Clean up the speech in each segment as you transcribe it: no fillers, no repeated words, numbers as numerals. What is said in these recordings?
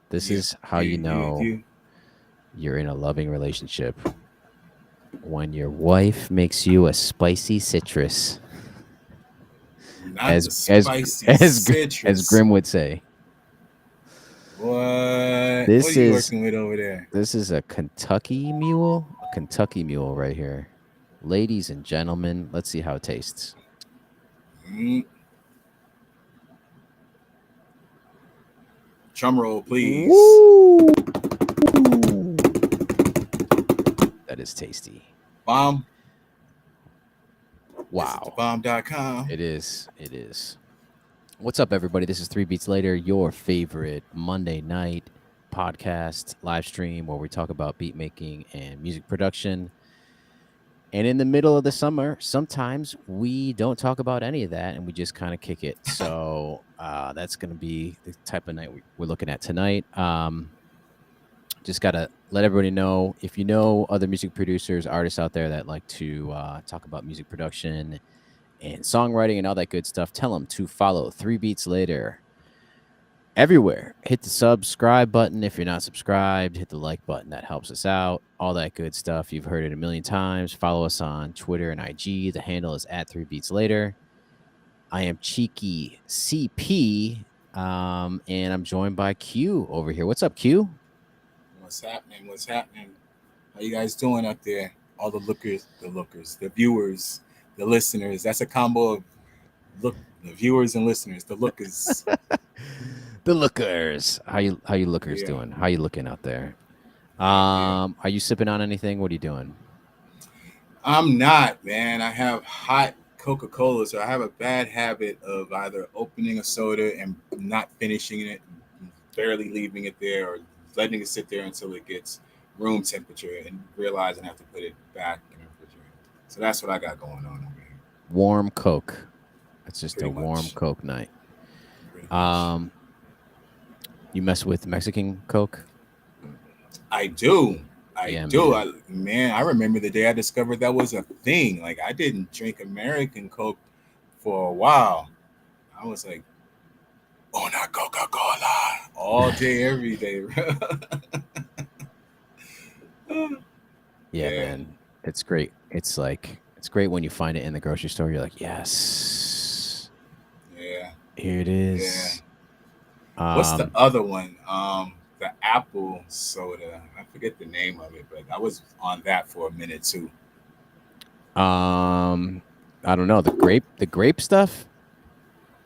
This is how you know you're in a loving relationship. When your wife makes you a spicy citrus, Not as the as spicy as citrus. Grim would say. What? What This are you is working with over there? this is a Kentucky mule right here. Ladies and gentlemen, let's see how it tastes. Mm, drum roll, please. Woo! That is tasty. Bomb. Visit Wow. thebomb.com. It is. It is. What's up, everybody? This is Three Beats Later, your favorite Monday night podcast live stream where we talk about beat making and music production. And in the middle of the summer, sometimes we don't talk about any of that and we just kind of kick it. So that's going to be the type of night we're looking at tonight. Just got to let everybody know, if you know other music producers, artists out there that like to talk about music production and songwriting and all that good stuff, tell them to follow Three Beats Later everywhere. Hit the subscribe button if you're not subscribed. Hit the like button. That helps us out. All that good stuff. You've heard it a million times. Follow us on Twitter and IG. The handle is at 3beatslater. I am Cheeky CP, and I'm joined by Q over here. What's up, Q? What's happening? What's happening? How you guys doing up there? All the viewers, the listeners. That's a combo of look, the viewers and listeners. The lookers. The lookers. How you lookers Yeah, doing? How you looking out there? yeah. Are you sipping on anything? What are you doing? I'm not, man. I have hot Coca-Cola, so I have a bad habit of either opening a soda and not finishing it, barely leaving it there, or letting it sit there until it gets room temperature and realizing I have to put it back in the refrigerator. So that's what I got going on over here. Warm Coke. It's just a Pretty warm much. Coke night. Pretty much. Um, you mess with Mexican Coke? I do. I Yeah, do. man. I remember the day I discovered that was a thing. Like I didn't drink American Coke for a while. I was like, "Una Coca-Cola all day, every day." Yeah, Yeah, man. It's great. It's great when you find it in the grocery store. You're like, yes, yeah, here it yeah. is. What's the Um, other one? The apple soda. I forget the name of it, but I was on that for a minute too. um, I don't know, the grape stuff.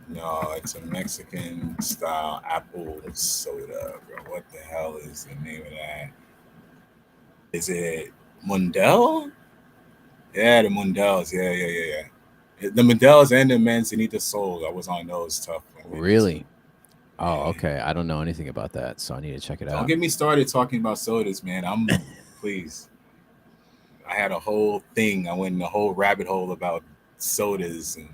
No, it's a Mexican style apple soda, bro. What the hell is the name of that? Is it Mundell? Yeah, the Mundells. Yeah, yeah, yeah, yeah. The Mundells and the Manzanita Soul. I was on those tough for a minute too. Really? Oh, Yeah. okay. I don't know anything about that, so I need to check it Don't out. get me started talking about sodas, man. Please. I had a whole thing. I went in a whole rabbit hole about sodas, and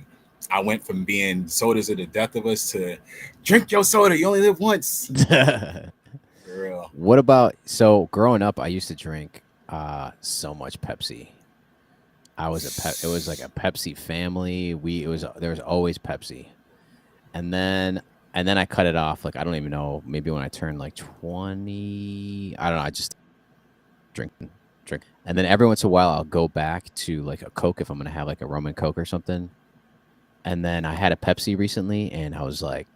I went from being sodas are the death of us to drink your soda. You only live once. For real. What about, so growing up I used to drink so much Pepsi. It was like a Pepsi family. There was always Pepsi. And then I cut it off, like I don't even know, maybe when I turned like 20. I don't know, I just drink. And then every once in a while I'll go back to like a Coke if I'm going to have like a rum and Coke or something. And then I had a Pepsi recently and I was like,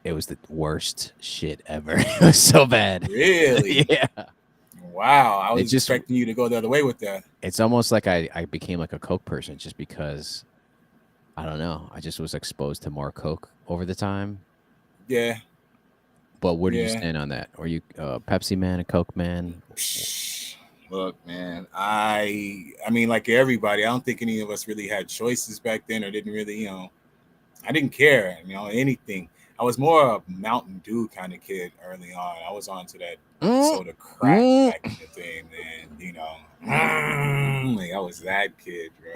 it was the worst shit ever. It was so bad. Really? Yeah. Wow. I It was just expecting you to go the other way with that. it's almost like I became like a Coke person just because I don't know. I just was exposed to more Coke over the time. Yeah. But where do you Yeah. stand on that? Are you a Pepsi man, a Coke man? Look, man, I mean, like everybody, I don't think any of us really had choices back then, or didn't really, I didn't care, anything. I was more a Mountain Dew kind of kid early on. I was on to that Mm, soda crack mm. back in the day, man. Like I was that kid, bro.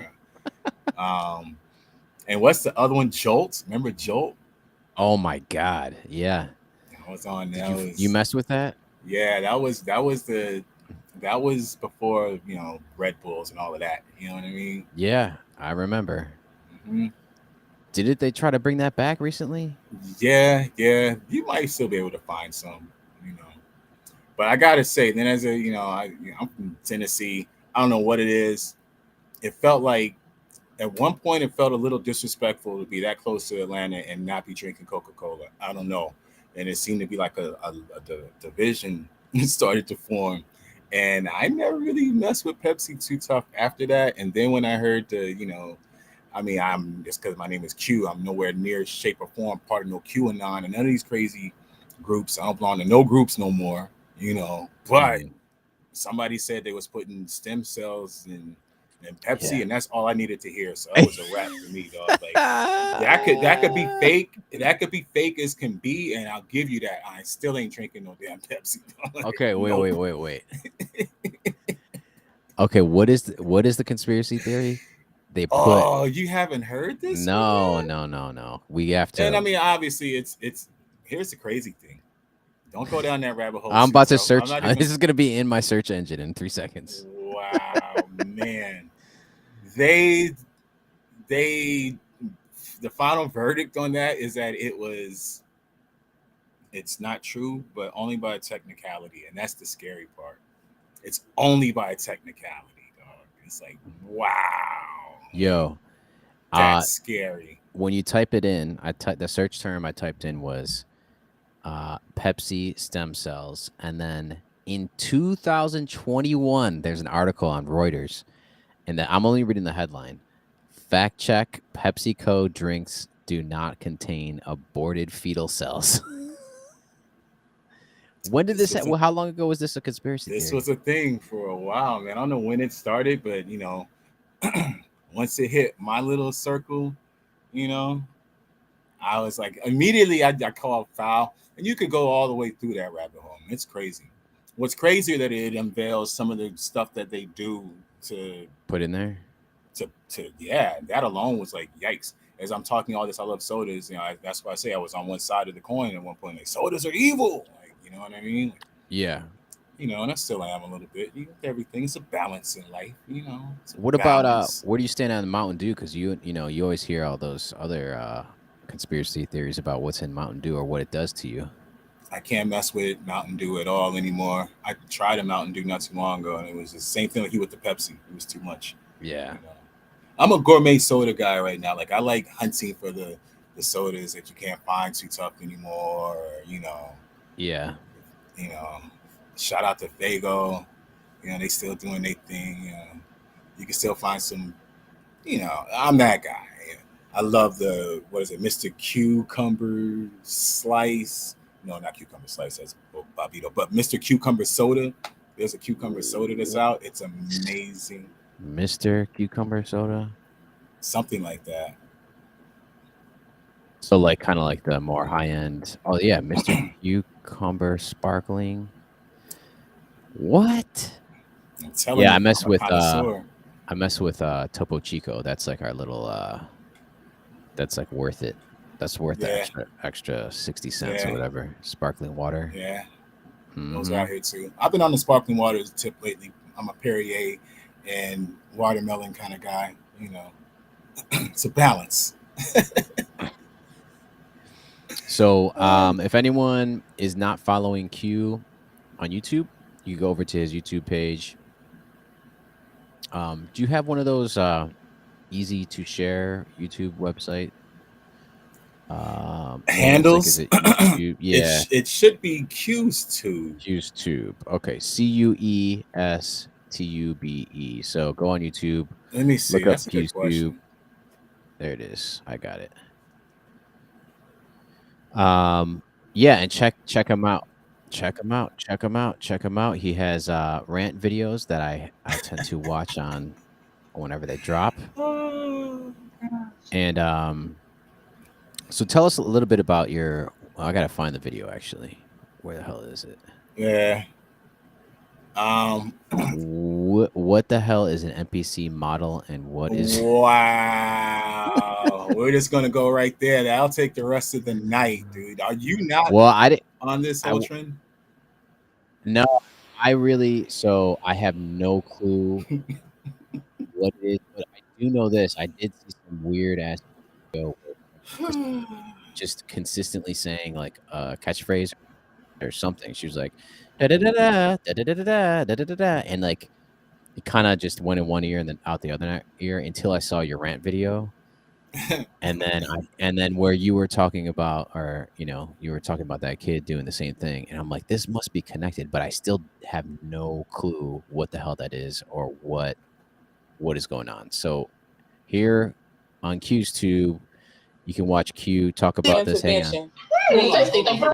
And what's the other one? Jolt. Remember Jolt? Oh my god. Yeah. I was on Did you those. mess with that? Yeah, that was before Red Bulls and all of that. You know what I mean? Yeah, I remember. Hmm. Did they try to bring that back recently? Yeah, yeah. You might still be able to find some. You know. But I gotta say, then as a I'm from Tennessee. I don't know what it is. It felt like at one point it felt a little disrespectful to be that close to Atlanta and not be drinking Coca Cola. I don't know, and it seemed to be like a division started to form. And I never really messed with Pepsi too tough after that. And then when I heard I mean, I'm just because my name is Q. I'm nowhere near shape or form part of no QAnon and none of these crazy groups. I don't belong to no groups no more. But Mhm. somebody said they was putting stem cells in Pepsi, Yeah. and that's all I needed to hear. So that was a wrap for me, dog. Like that could be fake. That could be fake as can be, and I'll give you that. I still ain't drinking no damn Pepsi. Dog. Like, Okay, wait, nope. wait, wait, wait. Okay, what is the conspiracy theory? They put Oh, you haven't heard this one no, yet? no, no, no. We have And I to. mean, obviously, it's. Here's the crazy thing. Don't go down that rabbit hole I'm too about to tough. I'm search. not even. This is gonna be in my search engine in 3 seconds. Wow, man. They they the final verdict on that is that it's not true, but only by a technicality, and that's the scary part. It's only by a technicality, dog. It's like, wow, Yo, uh, that's scary. when you type it in, the search term I typed in was Pepsi stem cells, and then in 2021, there's an article on Reuters, and I'm only reading the headline. Fact check: PepsiCo drinks do not contain aborted fetal cells. When did This this? was a Well, how long ago was this a conspiracy this theory? was a thing for a while, man. I don't know when it started, but once it hit my little circle, you know, I was like, immediately I called foul, and you could go all the way through that rabbit hole. It's crazy. What's crazier that it unveils some of the stuff that they do to Put in there. yeah, that alone was like yikes. As I'm talking all this, I love sodas. That's why I say I was on one side of the coin at one point. Like sodas are evil. Like you know what I mean? Yeah. And I still am a little bit. Everything is a balance in life. It's a What about balance. where do you stand on Mountain Dew? Because you always hear all those other conspiracy theories about what's in Mountain Dew or what it does to you. I can't mess with Mountain Dew at all anymore. I tried a Mountain Dew not too long ago, and it was the same thing like you with the Pepsi. It was too much. Yeah. You know, I'm a gourmet soda guy right now. Like I like hunting for the sodas that you can't find too tough anymore. Or, Yeah. you know, shout out to Fago. They still doing their thing. You can still find some. I'm that guy. I love the what is it, Mr. Cucumber Slice? No, not Cucumber Slice. That's Bobito, but Mr. Cucumber Soda. There's a cucumber soda that's out. It's amazing. Mr. Cucumber Soda. Something like that. So like kind of like the more high end. Oh yeah, Mr. Cucumber Sparkling. What? I'm telling Yeah, I you, mess I'm a with connoisseur. Topo Chico. That's like our little that's like worth it. That's worth the Yeah, extra 60 cents or yeah, whatever. Sparkling water. yeah. Those are Mm-hmm. out here too. I've been on the sparkling water tip lately. I'm a Perrier and watermelon kind of guy. It's a balance. So, Uh, if anyone is not following Q on YouTube, you go over to his YouTube page. Do you have one of those easy to share YouTube website names? Like, is Handles. it YouTube? Yeah, It should be Q's too. QSTube. Okay, CUESTUBE. So go on YouTube, Let me look see. up That's a good QSTube. question. There it is. I got it. Um, yeah, and check him out. Check him out. Check him out. Check him out. He has rant videos that I tend to watch on whenever they drop. Oh, And so tell us a little bit about your. Well, I gotta find the video actually. Where the hell is it? yeah. Um. What the hell is an NPC model and what is? Wow. We're just gonna go right there. That'll take the rest of the night, dude. Are you not Well, I didn't. on this I whole w- trend? no. I really. So I have no clue what it is, but I do know this. I did see some weird ass video where she was just consistently saying like a catchphrase or something. She was like, da-da-da-da, da-da-da-da, da-da-da-da, and like it kind of just went in one ear and then out the other ear until I saw your rant video, and then where you were talking about, or you were talking about that kid doing the same thing, and I'm like, this must be connected, but I still have no clue what the hell that is or what is going on. So here on Q's Tube, you can watch Q talk about this. Hang on. Intervention.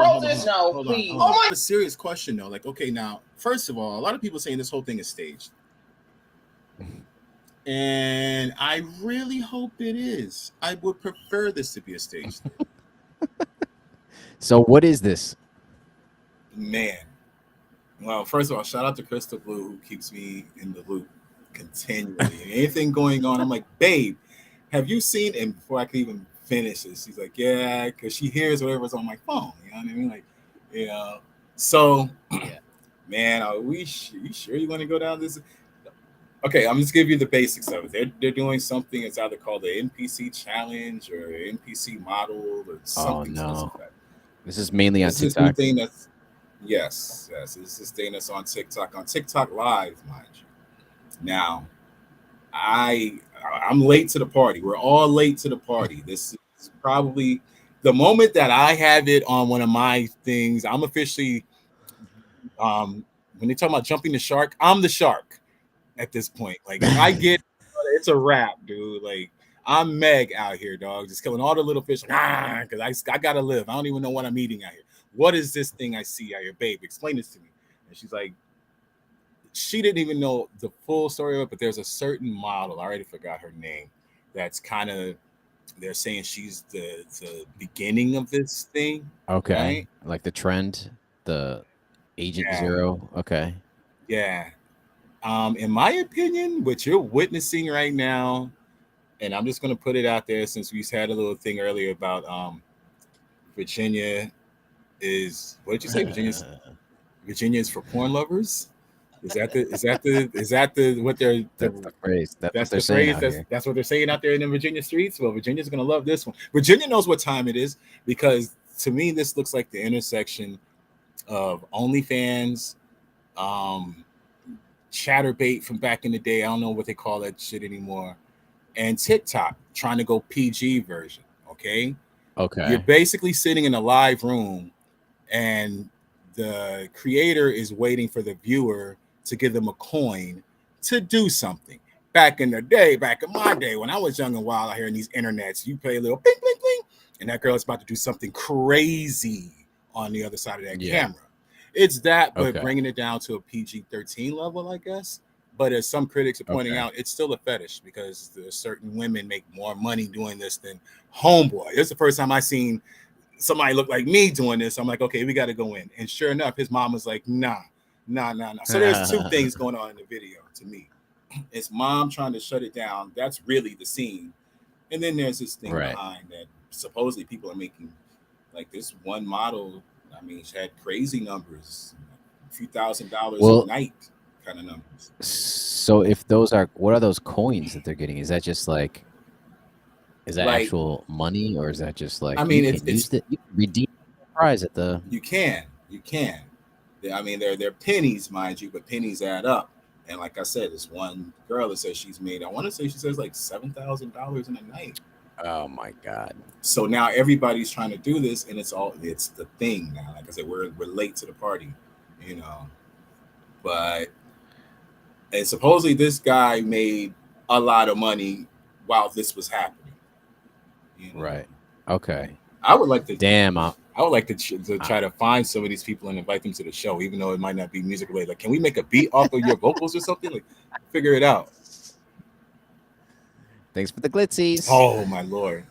Please. No, please. Hold on. A serious question though. Like, okay, now, first of all, a lot of people saying this whole thing is staged. And I really hope it is. I would prefer this to be a stage thing. So what is this? Man. Well, first of all, shout out to Crystal Blue who keeps me in the loop continually. Anything going on, I'm like, babe, have you seen? And before I can even finish this, she's like, yeah, because she hears whatever's on my phone. You know what I mean? Like, So, man, are you sure you want to go down this? Okay, I'm just giving you the basics of it. They're doing something. It's either called the NPC challenge or NPC model or something. Oh no, like that. This is mainly on This is TikTok. this thing that's yes. This is thing that's on TikTok Live, mind you. Now, I'm late to the party. We're all late to the party. This is probably the moment that I have it on one of my things. I'm officially when they talk about jumping the shark, I'm the shark at this point. Like if I get it's a wrap, dude. Like I'm Meg out here, dog, just killing all the little fish. Because I gotta live. I don't even know what I'm eating out here. What is this thing I see out here, babe? Explain this to me. And she's like, she didn't even know the full story of it, but there's a certain model. I already forgot her name. That's kind of they're saying she's the beginning of this thing. Okay, right? Like the trend, the Agent Zero. Okay. Yeah. In my opinion, what you're witnessing right now, and I'm just going to put it out there since we had a little thing earlier about Virginia is what did you say? Virginia is for porn lovers. Is that what they're that's the phrase? That's what they're the saying phrase out that's here. that's what they're saying out there in the Virginia streets. Well, Virginia's going to love this one. Virginia knows what time it is because to me this looks like the intersection of OnlyFans, Chatterbait from back in the day. I don't know what they call that shit anymore. And TikTok trying to go PG version. Okay. Okay. You're basically sitting in a live room and the creator is waiting for the viewer to give them a coin to do something. Back in the day, back in my day, when I was young and wild out here in these internets, you play a little bling, bling, bling, and that girl is about to do something crazy on the other side of that camera. It's that, but bringing it down to a PG-13 level, I guess. But as some critics are pointing out, it's still a fetish because certain women make more money doing this than homeboy. It's the first time I seen somebody look like me doing this. I'm like, okay, we got to go in. And sure enough, his mom was like, nah. So there's two things going on in the video to me. It's mom trying to shut it down. That's really the scene. And then there's this thing behind that supposedly people are making, like this one model. I mean, she had crazy numbers, a few $1,000s a night kind of numbers. So if those are, what are those coins that they're getting? Is that just like, is that like, actual money, or is that just like, I mean, you can redeem the prize at the. You can. I mean, they're pennies, mind you, but pennies add up. And like I said, this one girl that says she's made, I want to say she says like $7,000 in a night. Oh my God. So now everybody's trying to do this, and it's the thing now. Like I said, we're late to the party, But and supposedly this guy made a lot of money while this was happening. Right. Okay. I would like to I would like to try to find some of these people and invite them to the show, even though it might not be music related. Like, can we make a beat off of your vocals or something? Like, figure it out. Thanks for the glitzies. Oh my Lord.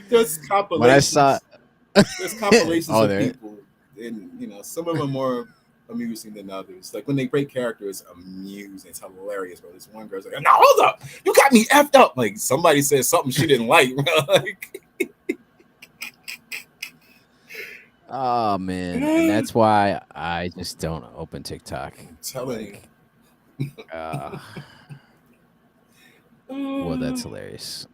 There's compilations. There's compilations of people, and some of them are more amusing than others. Like when they break character, it's amusing. It's hilarious, bro. This one girl's like, "No, hold up, you got me effed up." Like somebody said something she didn't like, bro. Like, oh man, and that's why I just don't open TikTok. I'm telling you. Well, that's hilarious.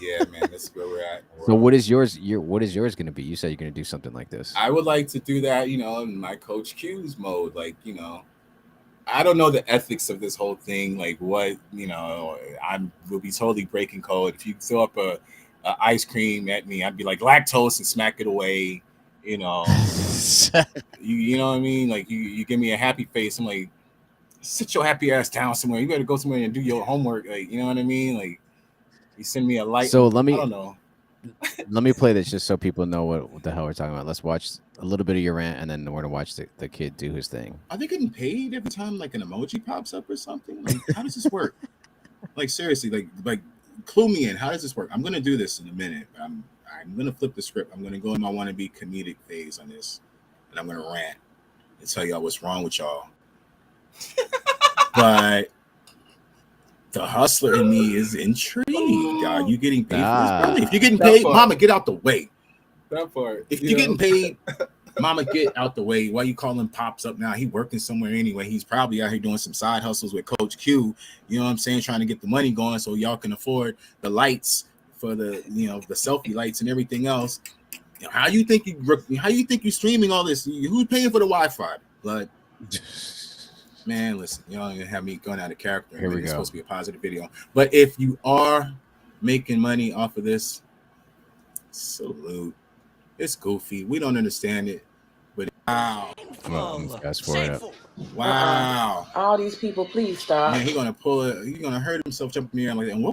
Yeah, man, that's where we're at in the So world. what is yours? What is yours going to be? You said you're going to do something like this. I would like to do that, in my Coach Q's mode. Like, I don't know the ethics of this whole thing. Like, I will be totally breaking code. If you throw up a ice cream at me, I'd be like lactose and smack it away. You know, you know what I mean? Like, you give me a happy face. I'm like, sit your happy ass down somewhere. You better go somewhere and do your homework. Like, you know what I mean? Like, you send me a light. So I don't know. let me play this just so people know what the hell we're talking about. Let's watch a little bit of your rant, and then we're gonna watch the kid do his thing. Are they getting paid every time like an emoji pops up or something? Like, how does this work? Like, seriously, like clue me in. How does this work? I'm gonna do this in a minute. I'm gonna flip the script. I'm gonna go in my wannabe comedic phase on this, and I'm gonna rant and tell y'all what's wrong with y'all. But the hustler in me is intrigued. Are you getting paid for this, brother? If you're getting paid, mama, get out the way. That part. If you're getting paid, mama, get out the way. Why you calling Pops up now? He working somewhere anyway. He's probably out here doing some side hustles with Coach Q. You know what I'm saying? Trying to get the money going so y'all can afford the lights for the selfie lights and everything else. How you think you streaming all this? Who's paying for the Wi-Fi? But man, listen, y'all gonna have me going out of character. Here we It's go. supposed to be a positive video. But if you are making money off of this, salute. It's goofy. We don't understand it. But wow. Fast forward up. Wow. All these people, please stop. Man, he's gonna pull it. He's gonna hurt himself jumping in the air like that. And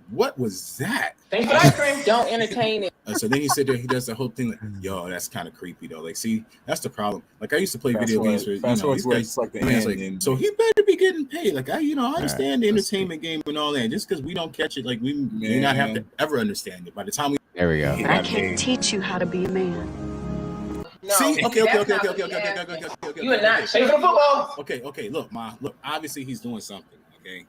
what was that? Thanks for ice cream. Don't entertain it. So then he said there, he does the whole thing like, yo, that's kind of creepy though. Like, see, that's the problem. Like, I used to play video games for these guys. Like the Like, so he better be getting paid. Like, I understand the entertainment game and all that. Just because we don't catch it, like we may not have to ever understand it. By the time we There we go. I can't teach you how to be a man. No, see, okay. You are not chasing football. Okay. Look, Ma. Look, obviously he's doing something. Okay.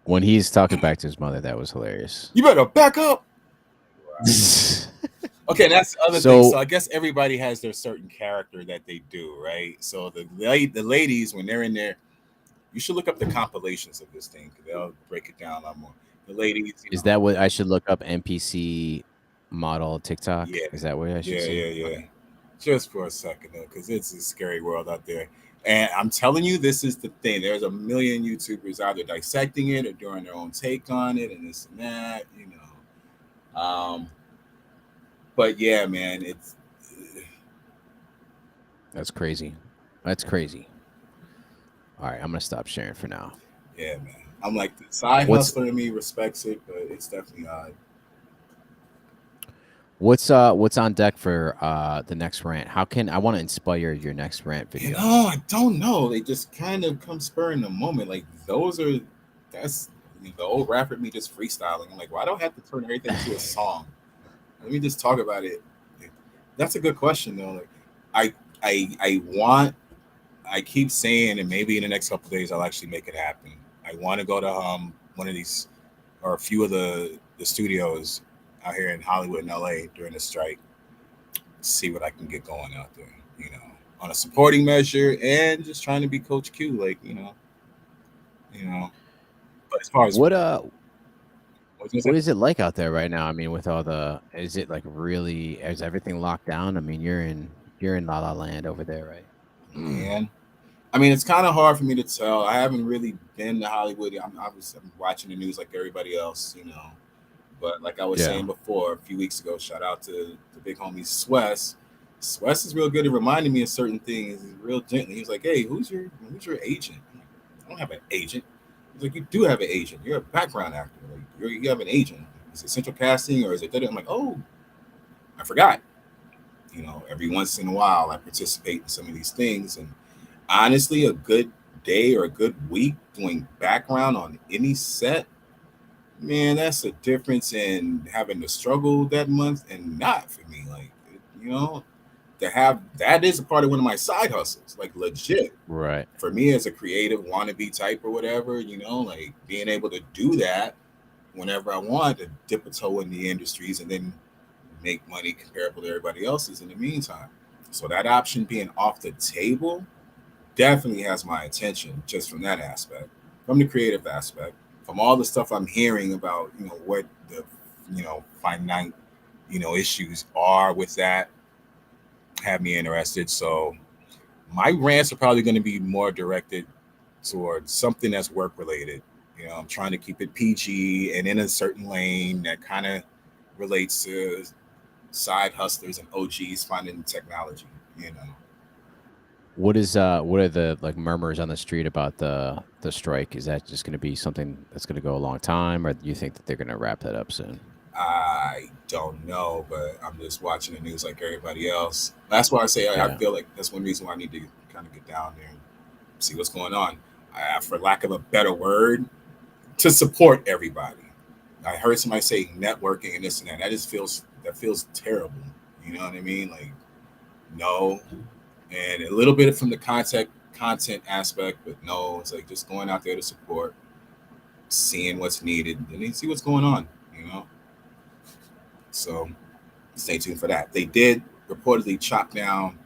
When he's talking back to his mother, that was hilarious. You better back up. Okay, that's the other thing. So I guess everybody has their certain character that they do, right? So the ladies, when they're in there, you should look up the compilations of this thing because they'll break it down a lot more. The ladies, Is that what I should look up? NPC model TikTok? Yeah. Is that what I should see? Yeah. Just for a second though, because it's a scary world out there. And I'm telling you, this is the thing. There's a million YouTubers either dissecting it or doing their own take on it and this and that, But yeah, man, That's crazy. That's crazy. All right, I'm gonna stop sharing for now. Yeah, man. I'm like, the side hustler in me respects it, but it's definitely odd. What's on deck for the next rant? How can I want to inspire your next rant video? I don't know. They just kind of come spur in the moment. Like that's the old rapper me just freestyling. I'm like, why do I have to turn everything into a song? Let me just talk about it. That's a good question though. Like, I keep saying, and maybe in the next couple of days I'll actually make it happen. I want to go to one of these or a few of the studios out here in Hollywood and LA during the strike. See what I can get going out there, on a supporting measure and just trying to be Coach Q, like, But as far as what is it like out there right now? I mean, with all is it like really, is everything locked down? I mean, you're in La La Land over there, right? Man, I mean, it's kind of hard for me to tell. I haven't really been to Hollywood. I'm watching the news like everybody else, But like I was saying before, a few weeks ago, shout out to the big homie Swess. Swess is real good at reminding me of certain things. He's real gently. He's like, "Hey, who's your agent?" I'm like, I don't have an agent. He's like, "You do have an agent. You're a background actor. Like, you have an agent. Is it central casting or is it?" I'm like, "Oh, I forgot." Every once in a while, I participate in some of these things, and honestly, a good day or a good week doing background on any set, man, that's a difference in having to struggle that month and not for me. Like, to have that is a part of one of my side hustles, like legit. Right. For me as a creative wannabe type or whatever, like being able to do that whenever I want to dip a toe in the industries and then make money comparable to everybody else's in the meantime. So that option being off the table definitely has my attention just from that aspect, from the creative aspect. from all the stuff I'm hearing about, what the, finite, issues are with that, have me interested. So my rants are probably going to be more directed towards something that's work related. I'm trying to keep it PG and in a certain lane that kind of relates to side hustlers and OGs finding technology. What are the like murmurs on the street about the strike? Is that just going to be something that's going to go a long time, or do you think that they're going to wrap that up soon? I don't know, but I'm just watching the news like everybody else. That's why I say I Yeah. feel like that's one reason why I need to kind of get down there and see what's going on. For lack of a better word, to support everybody. I heard somebody say networking and this and that. That feels terrible. You know what I mean? Like, no, and a little bit from the content aspect, but no, it's like just going out there to support, seeing what's needed, and then see what's going on. So stay tuned for that. They did reportedly chop down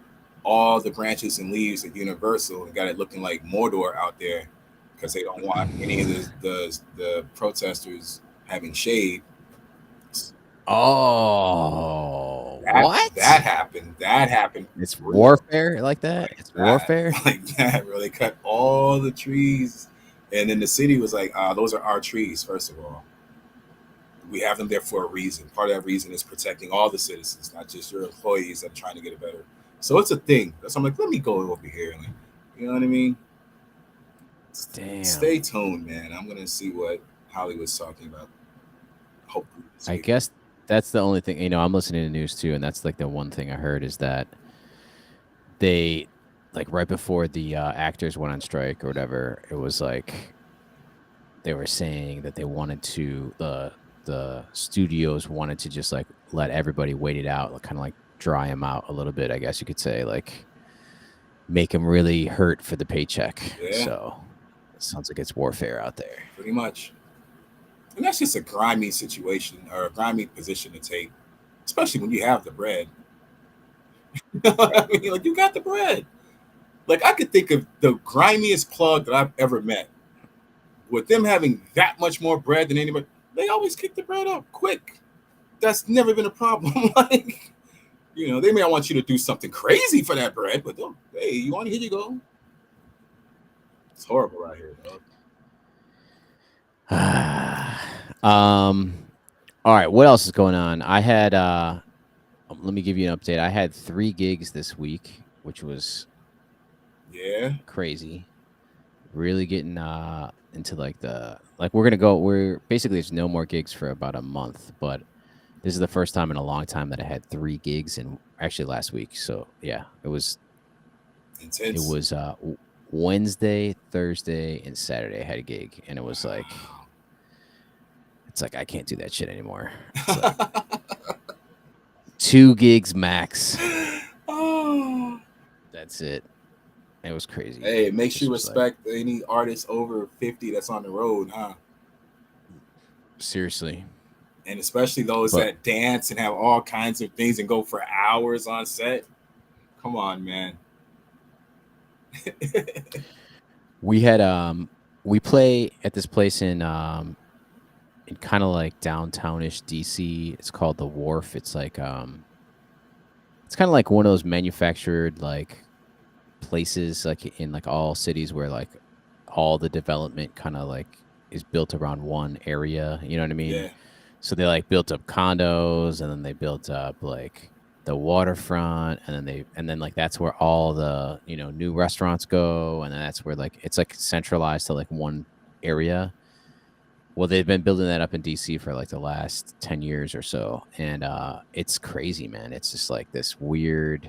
all the branches and leaves at Universal and got it looking like Mordor out there because they don't want any of the protesters having shade. Oh, That what? that happened. That happened. It's For real. warfare like that. It's That warfare. like that, bro. They cut all the trees, and then the city was like, "Those are our trees." First of all, we have them there for a reason. Part of that reason is protecting all the citizens, not just your employees that are trying to get it better. So it's a thing. So I'm like, let me go over here. Like, you know what I mean? Damn. Stay tuned, man. I'm gonna see what Hollywood's talking about. Hopefully this I week. guess that's the only thing. I'm listening to news too, and that's like the one thing I heard is that they, like right before the actors went on strike or whatever, it was like they were saying that they wanted to the studios wanted to just like let everybody wait it out, like, kind of like dry them out a little bit, I guess you could say, like make them really hurt for the paycheck. Yeah, So it sounds like it's warfare out there. pretty much. And that's just a grimy situation or a grimy position to take, especially when you have the bread. You know what I mean? Like you got the bread. Like I could think of the grimiest plug that I've ever met. With them having that much more bread than anybody, they always kick the bread up quick. That's never been a problem. Like, they may want you to do something crazy for that bread, but hey, you want it? Here you go. It's horrible out here, dog. All right, what else is going on? I had let me give you an update. I had 3 gigs this week, which was crazy. Really getting into we're basically there's no more gigs for about a month, but this is the first time in a long time that I had 3 gigs, and actually last week. So yeah, it was intense. It was Wednesday, Thursday, and Saturday I had a gig, and it was like it's like I can't do that shit anymore. It's like 2 gigs max. Oh. That's it. It was crazy. Hey, it makes you respect any artist over 50 that's on the road, huh? Seriously. And especially those that dance and have all kinds of things and go for hours on set. Come on, man. We had we play at this place in kind of like downtownish DC. It's called the Wharf. It's like it's kind of like one of those manufactured like places like in like all cities where like all the development kind of like is built around one area, you know what I mean? Yeah. So they like built up condos, and then they built up like the waterfront, and then like that's where all the new restaurants go, and then that's where like it's like centralized to like one area. Well, they've been building that up in DC for like the last 10 years or so, and it's crazy, man. It's just like this weird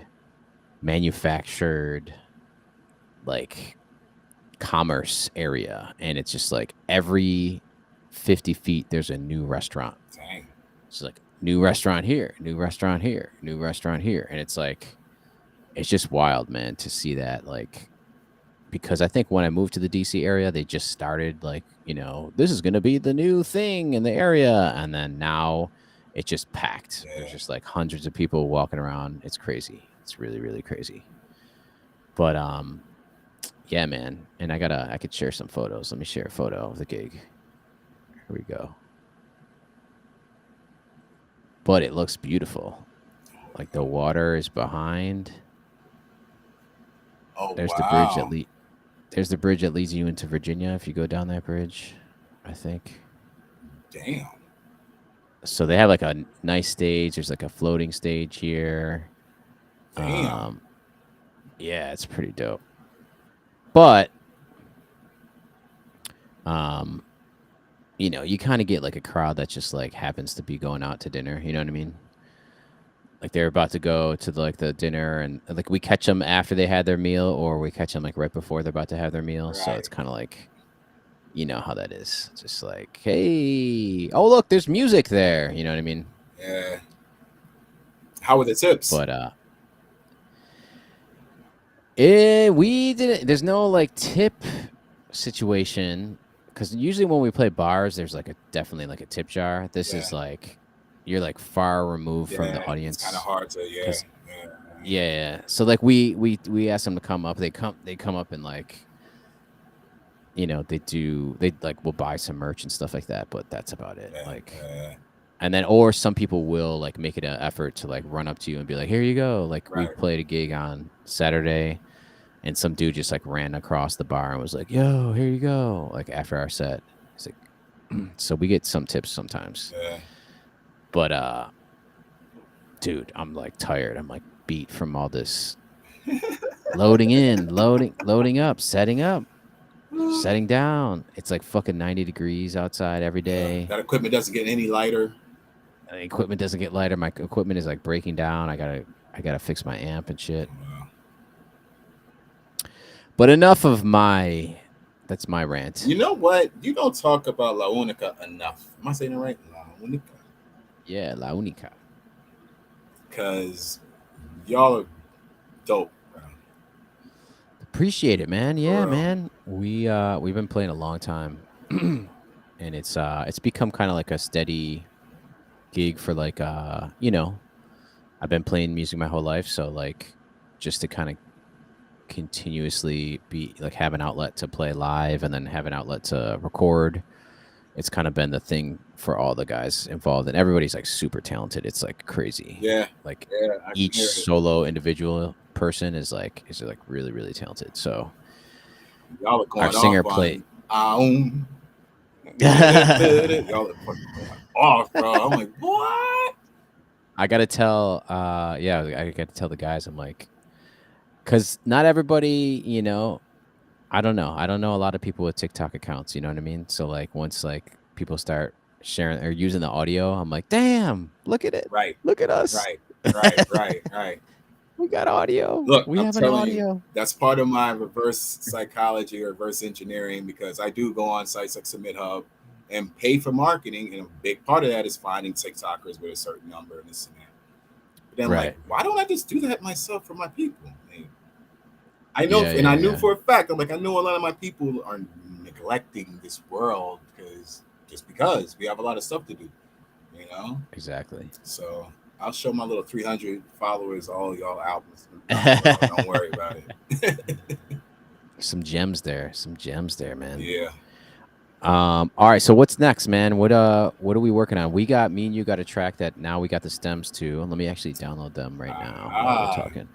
manufactured like commerce area, and it's just like every 50 feet there's a new restaurant. Dang. It's like new restaurant here, new restaurant here, new restaurant here, and it's like it's just wild, man, to see that. Like, because I think when I moved to the DC area, they just started like, this is going to be the new thing in the area, and then now it's just packed. Yeah. There's just like hundreds of people walking around. It's crazy. It's really, really crazy. But yeah, man. And I could share some photos. Let me share a photo of the gig. Here we go. But it looks beautiful. Like the water is behind. Oh There's the bridge wow. there's the bridge that leads you into Virginia if you go down that bridge, I think. Damn. So they have like a nice stage. There's like a floating stage here. Damn. Yeah, it's pretty dope. But um you kind of get like a crowd that just like happens to be going out to dinner, you know what I mean? Like they're about to go to the dinner and like we catch them after they had their meal or we catch them like right before they're about to have their meal. So Right. it's kind of like you know how that is. Just like, hey, oh look, there's music there. You know what I mean? Yeah. How were the tips? But we didn't. There's no like tip situation because usually when we play bars, there's like definitely like a tip jar. This is like you're like far removed from the audience. It's kind of hard to yeah. So like we asked them to come up. They come up and like they like will buy some merch and stuff like that, but that's about it. And then or some people will like make it an effort to like run up to you and be like, here you go. Like we played a gig on Saturday and some dude just like ran across the bar and was like, yo, here you go. Like after our set. It's like so we get some tips sometimes. Yeah. But dude, I'm like tired. I'm like beat from all this loading in, loading up, setting down. It's like fucking 90 degrees outside every day. That equipment doesn't get any lighter. The equipment doesn't get lighter. My equipment is like breaking down. I gotta fix my amp and shit. Wow. But enough of that's my rant. You know what? You don't talk about La Unica enough. Am I saying it right? La Unica. Yeah, La Unica. Because y'all are dope. Bro. Appreciate it, man. Yeah, man. We've been playing a long time, and it's become kind of like a steady gig for like I've been playing music my whole life, so like just to kind of continuously be like have an outlet to play live and then have an outlet to record. It's kind of been the thing for all the guys involved, and everybody's like super talented. It's like crazy. Yeah. Like each solo individual person is like really, really talented. So y'all are going our singer off played. Y'all are going off, bro. I'm like, what? I gotta tell, I gotta tell the guys. I'm like, because not everybody, I don't know a lot of people with TikTok accounts. You know what I mean? So like once like people start sharing or using the audio, I'm like, damn, look at it. Right. Look at us. Right. We got audio. Look, we have an audio. That's part of my reverse psychology or reverse engineering because I do go on sites like Submit Hub and pay for marketing, and a big part of that is finding TikTokers with a certain number and this and that. But then, like, why don't I just do that myself for my people? I know, I knew for a fact. I'm like, I know a lot of my people are neglecting this world because we have a lot of stuff to do. Exactly. So I'll show my little 300 followers all y'all albums. Don't worry about it. Some gems there, man. Yeah. All right. So what's next, man? What are we working on? Me and you got a track that now we got the stems to. Let me actually download them right now while we're talking.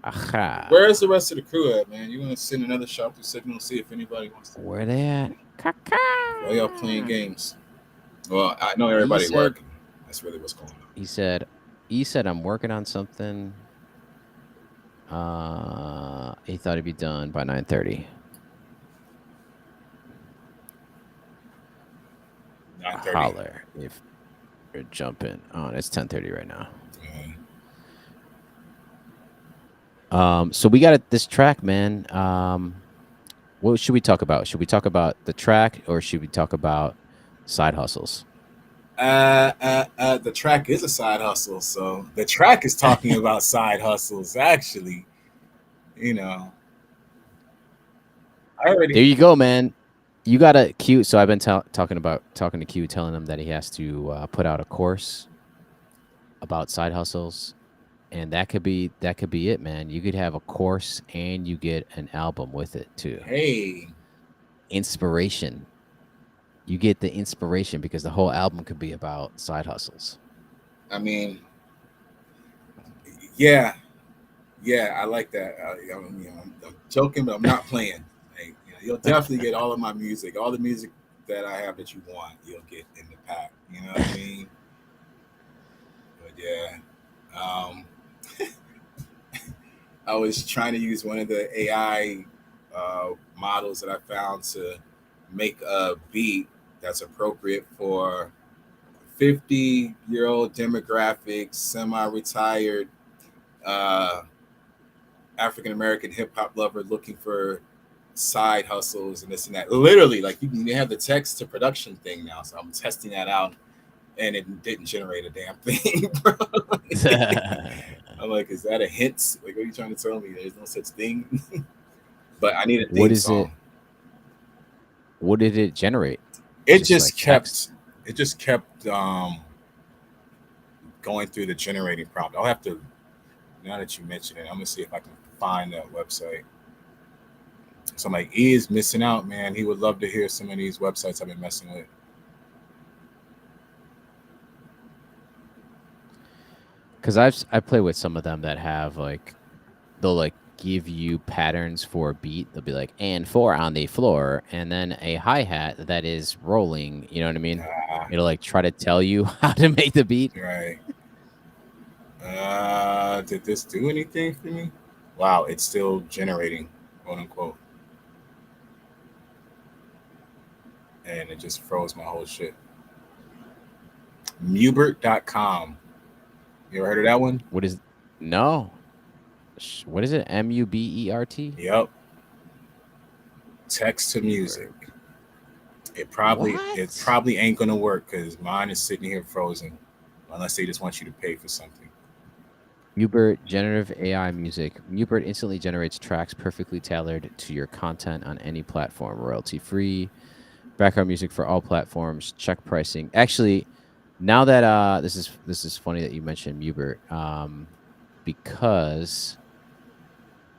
Aha. Where's the rest of the crew at, man? You want to send another shot through Signal, see if anybody wants to. Where they at? While y'all playing games. Well, I know everybody working. That's really what's going on. He said, I'm working on something. He thought it'd be done by 9:30. 9:30. Holler if you're jumping on. It's 10:30 right now. So we got this track, man. What should we talk about? Should we talk about the track or should we talk about side hustles? The track is a side hustle, so the track is talking about side hustles. Actually, I already. There you go, man. You got a Q. So I've been talking to Q, telling him that he has to put out a course about side hustles. And that could be it, man. You could have a course and you get an album with it too. Hey, inspiration. you get the inspiration because the whole album could be about side hustles. I mean, yeah, yeah, I like that. I'm joking, but I'm not playing. Like, you'll definitely get all of my music, all the music that I have that you want. You'll get in the pack. You know what I mean? But yeah, um, I was trying to use one of the AI models that I found to make a beat that's appropriate for 50-year-old demographic, semi-retired uh, African American hip hop lover looking for side hustles and this and that. Literally, like you can have the text to production thing now. So I'm testing that out, and it didn't generate a damn thing, bro. I'm like, is that a hint? Like, what are you trying to tell me? There's no such thing. But I need a What theme is it? song. What did it generate? It Just just like text? kept. It just kept going through the generating prompt. I'll have to. Now that you mention it, I'm gonna see if I can find that website. So I'm like, E is missing out, man. He would love to hear some of these websites I've been messing with. Because I play with some of them that have like they'll like give you patterns for a beat. They'll be like, and 4 on the floor, and then a hi-hat that is rolling. You know what I mean? It'll like try to tell you how to make the beat. Right. Did this do anything for me? Wow, it's still generating, quote unquote. And it just froze my whole shit. Mubert.com. You ever heard of that one? What is no? What is it? Mubert? Yep. Text to music. It probably ain't gonna work because mine is sitting here frozen, unless they just want you to pay for something. Mubert generative AI music. Mubert instantly generates tracks perfectly tailored to your content on any platform, royalty free. Background music for all platforms. Check pricing. Actually, now that this is funny that you mentioned Mubert, because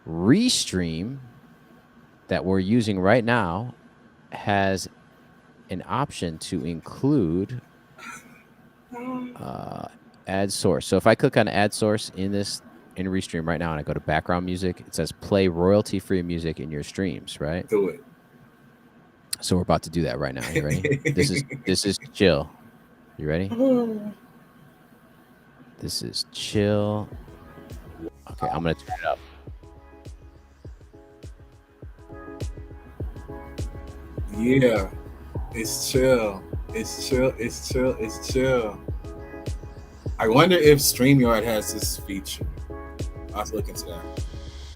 Restream that we're using right now has an option to include ad source. So if I click on ad source in Restream right now and I go to background music, it says play royalty free music in your streams, right? Do it. So we're about to do that right now. You ready? This is chill. You ready? This is chill. Okay, I'm gonna turn it up. Yeah. It's chill. It's chill. It's chill. It's chill. I wonder if StreamYard has this feature. I was looking to that.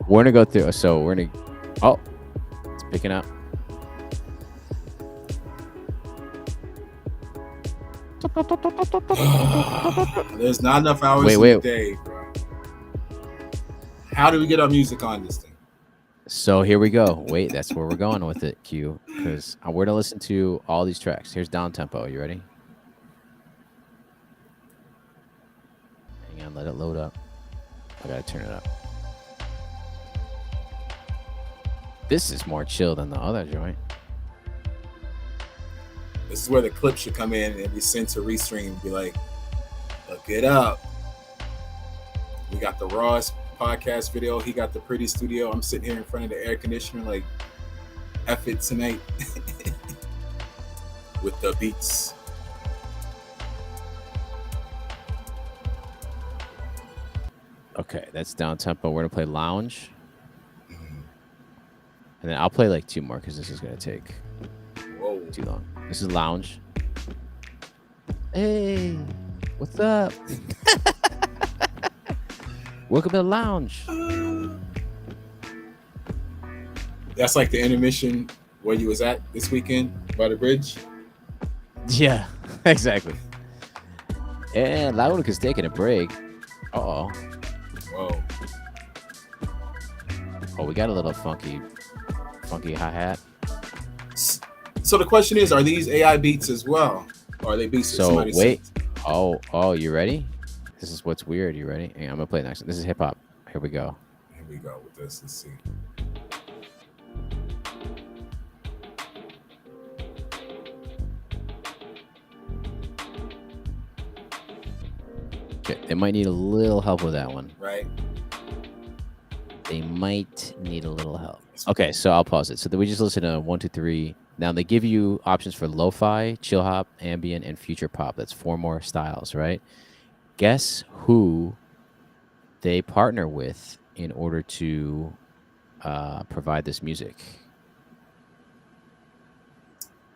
We're gonna go through. So we're gonna. Oh, it's picking up. There's not enough hours in the day, bro. How do we get our music on this thing? So here we go. Wait, that's where we're going with it, Q. Because we're gonna listen to all these tracks. Here's down tempo. You ready? Hang on, let it load up. I gotta turn it up. This is more chill than the other joint. This is where the clip should come in and be sent to Restream. Be like, look it up. We got the rawest podcast video. He got the pretty studio. I'm sitting here in front of the air conditioner, like, F it tonight with the beats. Okay, that's down tempo. We're gonna play lounge, and then I'll play like 2 more because this is gonna take too long. This is lounge. Hey, what's up? Welcome to the lounge. That's like the intermission where you was at this weekend by the bridge. Yeah, exactly. And Launica's taking a break. Uh-oh. Whoa. Oh, we got a little funky hi-hat. So the question is, are these AI beats as well? Or are they beats that So somebody wait. sent? Oh, you ready? This is what's weird. You ready? Hang on, I'm gonna play next. This is hip hop. Here we go. Here we go with this. Let's see. Okay, they might need a little help with that one. right? They might need a little help. Okay, so I'll pause it. So we just listen to 1, 2, 3. Now they give you options for lo-fi, chill hop, ambient, and future pop. That's 4 more styles, right? Guess who they partner with in order to provide this music?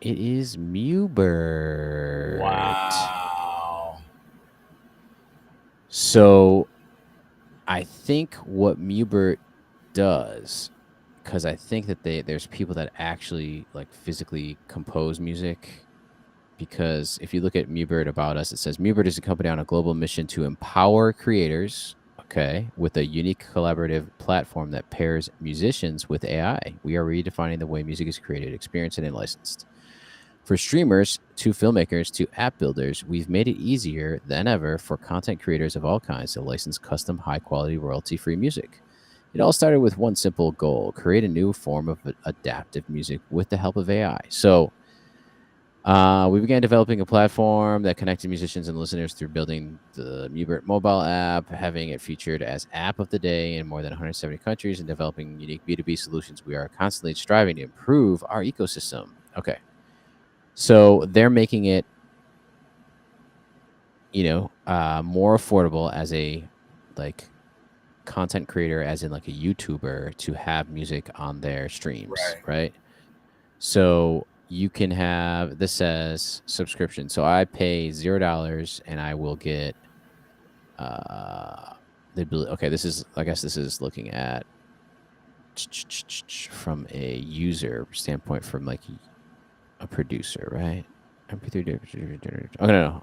It is Mubert. Wow. So I think what Mubert does, because I think that there's people that actually like physically compose music. Because if you look at Mubert About Us, it says Mubert is a company on a global mission to empower creators, okay, with a unique collaborative platform that pairs musicians with AI. We are redefining the way music is created, experienced, and licensed. For streamers to filmmakers to app builders, we've made it easier than ever for content creators of all kinds to license custom, high-quality, royalty-free music. It all started with one simple goal: create a new form of adaptive music with the help of AI. So we began developing a platform that connected musicians and listeners through building the Mubert mobile app, having it featured as app of the day in more than 170 countries, and developing unique B2B solutions. We are constantly striving to improve our ecosystem. Okay. So they're making it, more affordable as a like content creator, as in like a YouTuber, to have music on their streams, right? So you can have, this says subscription. So I pay $0 and I will get okay, this is, I guess this is looking at from a user standpoint, from like a producer, right? MP3. Oh, no.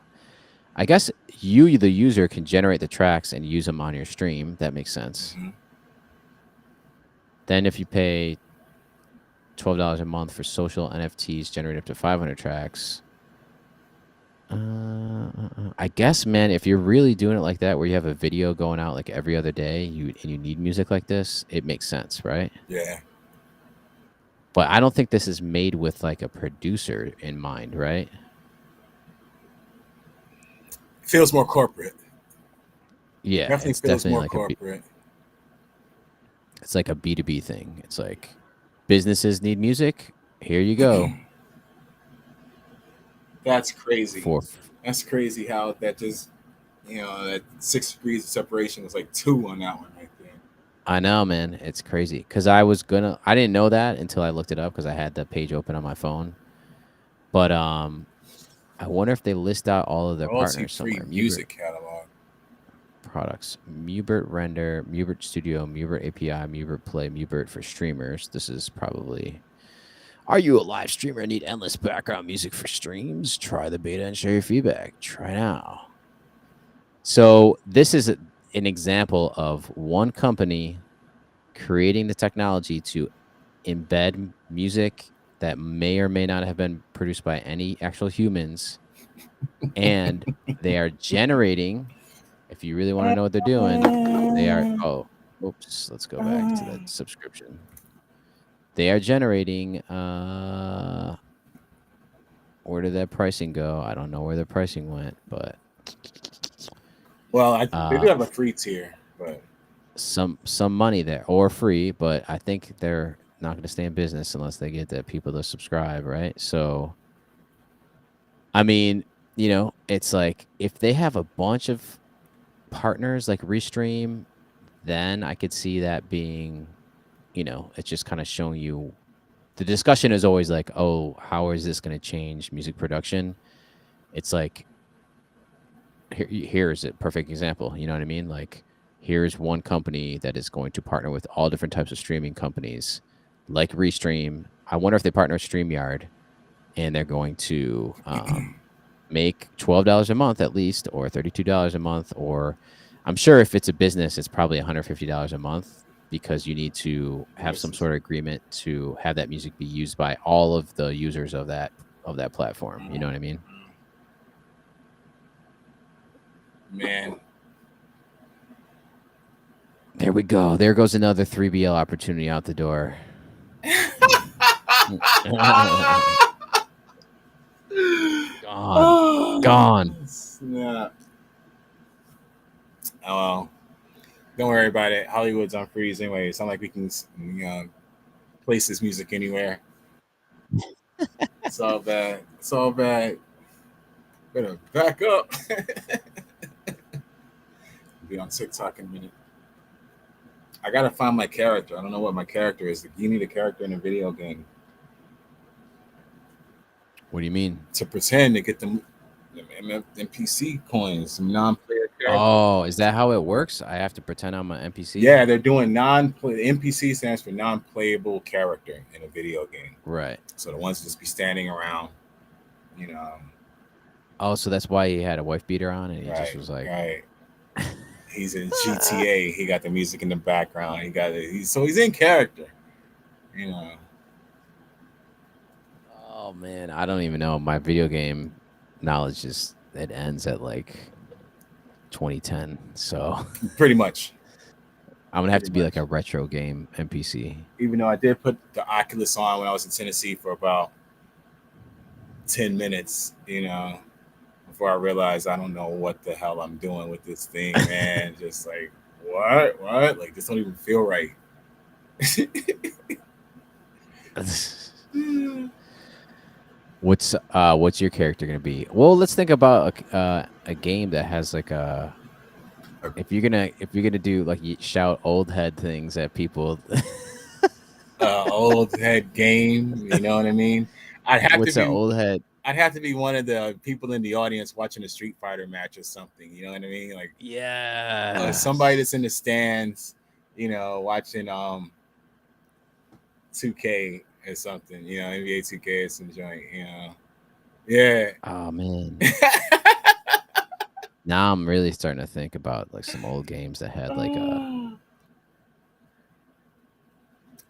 I guess you, the user, can generate the tracks and use them on your stream. That makes sense. Mm-hmm. Then if you pay $12 a month for social NFTs, generate up to 500 tracks. I guess, man, if you're really doing it like that, where you have a video going out like every other day, and you need music like this, it makes sense, right? Yeah. But I don't think this is made with like a producer in mind, right? It feels more corporate. Yeah, Definitely it's feels definitely more like corporate. it's like a B2B thing. It's like businesses need music. Here you go. That's crazy. That's crazy how that just, that 6 degrees of separation was like 2 on that one right there. I know, man. It's crazy. Because I didn't know that until I looked it up, because I had the page open on my phone. But I wonder if they list out all of their partners somewhere. Music catalog. Products: Mubert Render, Mubert Studio, Mubert API, Mubert Play, Mubert for streamers. This is probably... Are you a live streamer and need endless background music for streams? Try the beta and share your feedback. Try now. So this is an example of one company creating the technology to embed music that may or may not have been produced by any actual humans. And they are generating, if you really want to know what they're doing, they are... Oh, oops. Let's go back to that subscription. They are generating... where did that pricing go? I don't know where the pricing went, but... Well, they do have a free tier, but... Some money there, or free, but I think they're not going to stay in business unless they get the people to subscribe, right? So, I mean, it's like, if they have a bunch of partners like Restream, then I could see that being, it's just kind of showing you... The discussion is always like, oh, how is this going to change music production? It's like, here's a perfect example. You know what I mean? Like, here's one company that is going to partner with all different types of streaming companies, like Restream. I wonder if they partner with StreamYard, and they're going to make $12 a month at least, or $32 a month, or I'm sure if it's a business, it's probably $150 a month, because you need to have some sort of agreement to have that music be used by all of the users of that platform. You know what I mean? Man. There we go. There goes another 3BL opportunity out the door. Gone. Yeah. Oh, don't worry about it. Hollywood's on freeze anyway. It's not like we can place this music anywhere. It's all bad. It's all bad. Better back up. Be on TikTok in a minute. I gotta find my character. I don't know what my character is. You need a character in a video game What do you mean? to pretend to get them NPC coins, some non-player characters. Oh, is that how it works? I have to pretend I'm an NPC? Yeah, they're doing NPC stands for non-playable character in a video game. Right. So the ones that just be standing around, you know. Oh, so that's why he had a wife beater on, and he Right, just was like, right. He's in GTA. He got the music in the background. He's in character, you know. "Oh man, I don't even know. My video game knowledge it ends at like 2010. So Pretty much. I'm gonna have Pretty to be like much. a retro game NPC. Even though I did put the Oculus on when I was in Tennessee for about 10 minutes, before I realized I don't know what the hell I'm doing with this thing, man. Just like, what? Like, this don't even feel right. What's your character gonna be? Well, let's think about a game that has like a. If you're gonna do like you shout old head things at people, Old head game, you know what I mean? I'd have what's to an be old head? I'd have to be one of the people in the audience watching a Street Fighter match or something, you know what I mean? Like Yeah, somebody that's in the stands, watching 2K or something, NBA 2K or some joint, Yeah. Oh man. Now I'm really starting to think about like some old games that had like a.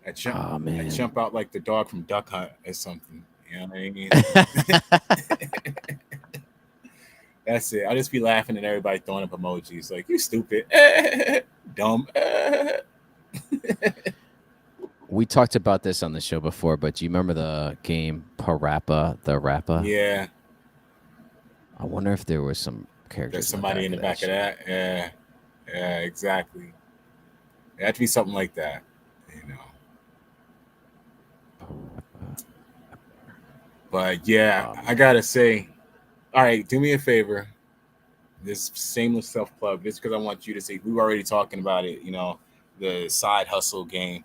I Oh man. jump out like the dog from Duck Hunt or something. You know what I mean? That's it. I'll just be laughing and everybody throwing up emojis like, you stupid. Dumb. We talked about this on the show before, but do you remember the game Parappa the Rappa? Yeah. I wonder if there was some characters. There's somebody in the back of that. Yeah. Yeah, exactly. It had to be something like that, But yeah, I gotta say, all right, do me a favor. This shameless self plug, just because I want you to see. We were already talking about it, the side hustle game.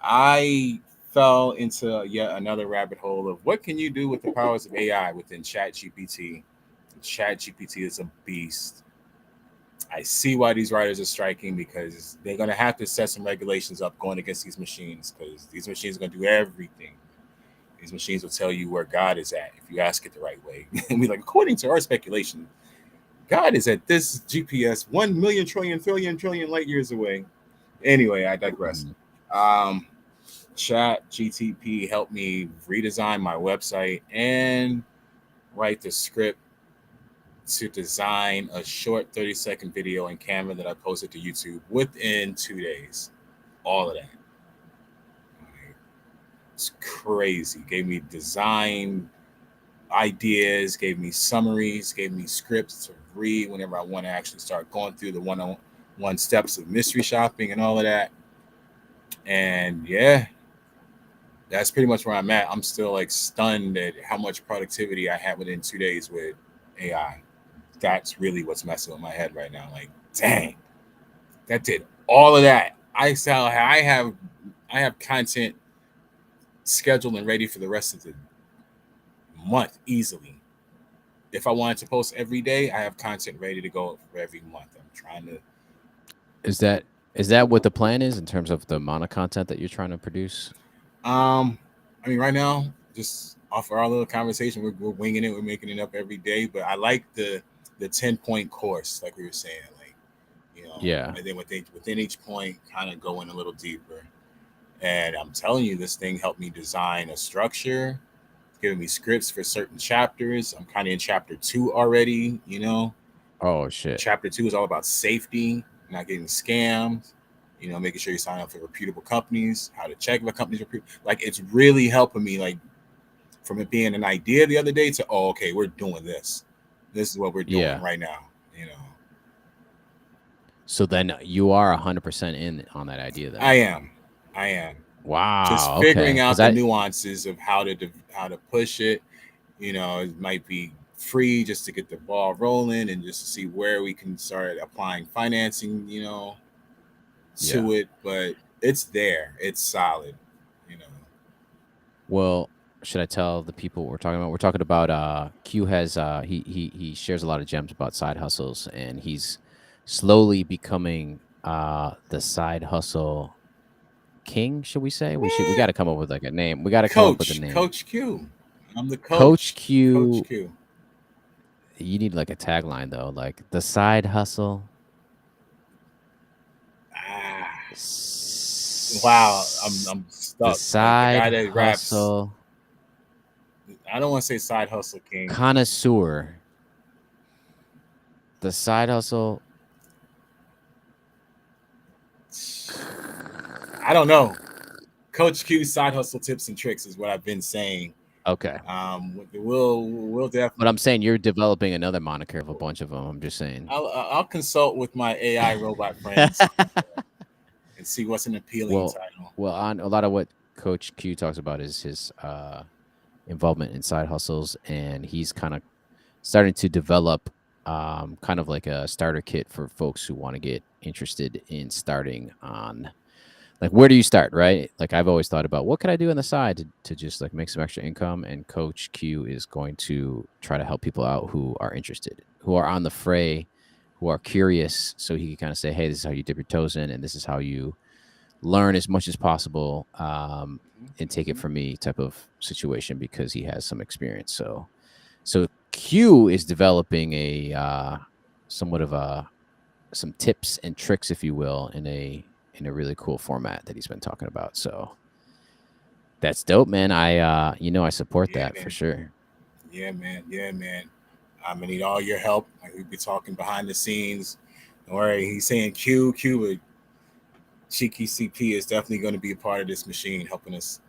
I fell into yet another rabbit hole of what can you do with the powers of AI within ChatGPT. ChatGPT is a beast. I see why these writers are striking because they're going to have to set some regulations up going against these machines because these machines are going to do everything. These machines will tell you where God is at if you ask it the right way. And we like, according to our speculation, God is at this GPS 1 million trillion light years away. Anyway, I digress. Chat GTP helped me redesign my website and write the script to design a short 30-second video in Canva that I posted to YouTube within 2 days. All of that. It's crazy. Gave me design ideas, gave me summaries, gave me scripts to read whenever I want to actually start going through the one-on-one steps of mystery shopping and all of that. And yeah, that's pretty much where I'm at. I'm still like stunned at how much productivity I had within 2 days with AI. That's really what's messing with my head right now. Like, dang, that did all of that. I have content scheduled and ready for the rest of the month easily. If I wanted to post every day, I have content ready to go for every month. I'm trying to. Is that what the plan is in terms of the amount of content that you're trying to produce? I mean, right now, just off our little conversation, we're winging it. We're making it up every day. But I like the 10-point course, like we were saying, like Yeah. and then within each point, kind of going a little deeper. And I'm telling you, this thing helped me design a structure, giving me scripts for certain chapters. I'm kind of in chapter 2 already. Oh shit. Chapter 2 is all about safety, not getting scammed. Making sure you sign up for reputable companies, how to check if a company's reputable. Like, it's really helping me, like, from it being an idea the other day to, oh, okay, we're doing this. This is what we're doing right now, So then you are 100% in on that idea then. I am. I am. Just Wow. figuring Okay. out Because the I nuances of how to push it. It might be free just to get the ball rolling and just to see where we can start applying financing, yeah. to it. But it's there. It's solid. You know. Well, should I tell the people what we're talking about? We're talking about Q has he shares a lot of gems about side hustles, and he's slowly becoming the side hustle king, should we say? We got to come up with like a name. We got to come up with a name. Coach Q. I'm the Coach Coach Q. Q. You need like a tagline though, like the side hustle. Ah, wow, I'm The stuck. The side guy that raps. hustle I don't want to say side hustle king. connoisseur. The side hustle. I don't know. Coach Q side hustle tips and tricks is what I've been saying. Okay. We'll But definitely. I'm saying you're developing another moniker of a bunch of them. I'm just saying. I'll consult with my AI robot friends and see what's an appealing well, title. well, on a lot of what Coach Q talks about is his involvement in side hustles, and he's kind of starting to develop kind of like a starter kit for folks who want to get interested in starting on like where do you start, right? Like I've always thought about what could I do on the side to just like make some extra income, and Coach Q is going to try to help people out who are interested, who are on the fray, who are curious, so he can kind of say, hey, this is how you dip your toes in, and this is how you learn as much as possible, and take it Mhm. from me type of situation because he has some experience. So Q is developing a somewhat of a some tips and tricks, if you will, in a really cool format that he's been talking about. So that's dope, man. I support Yeah, that for man. sure. Yeah, man. Yeah, man. I'm gonna need all your help. Like we'll be talking behind the scenes. Don't worry. He's saying Q. But Cheeky CP is definitely going to be a part of this machine, helping us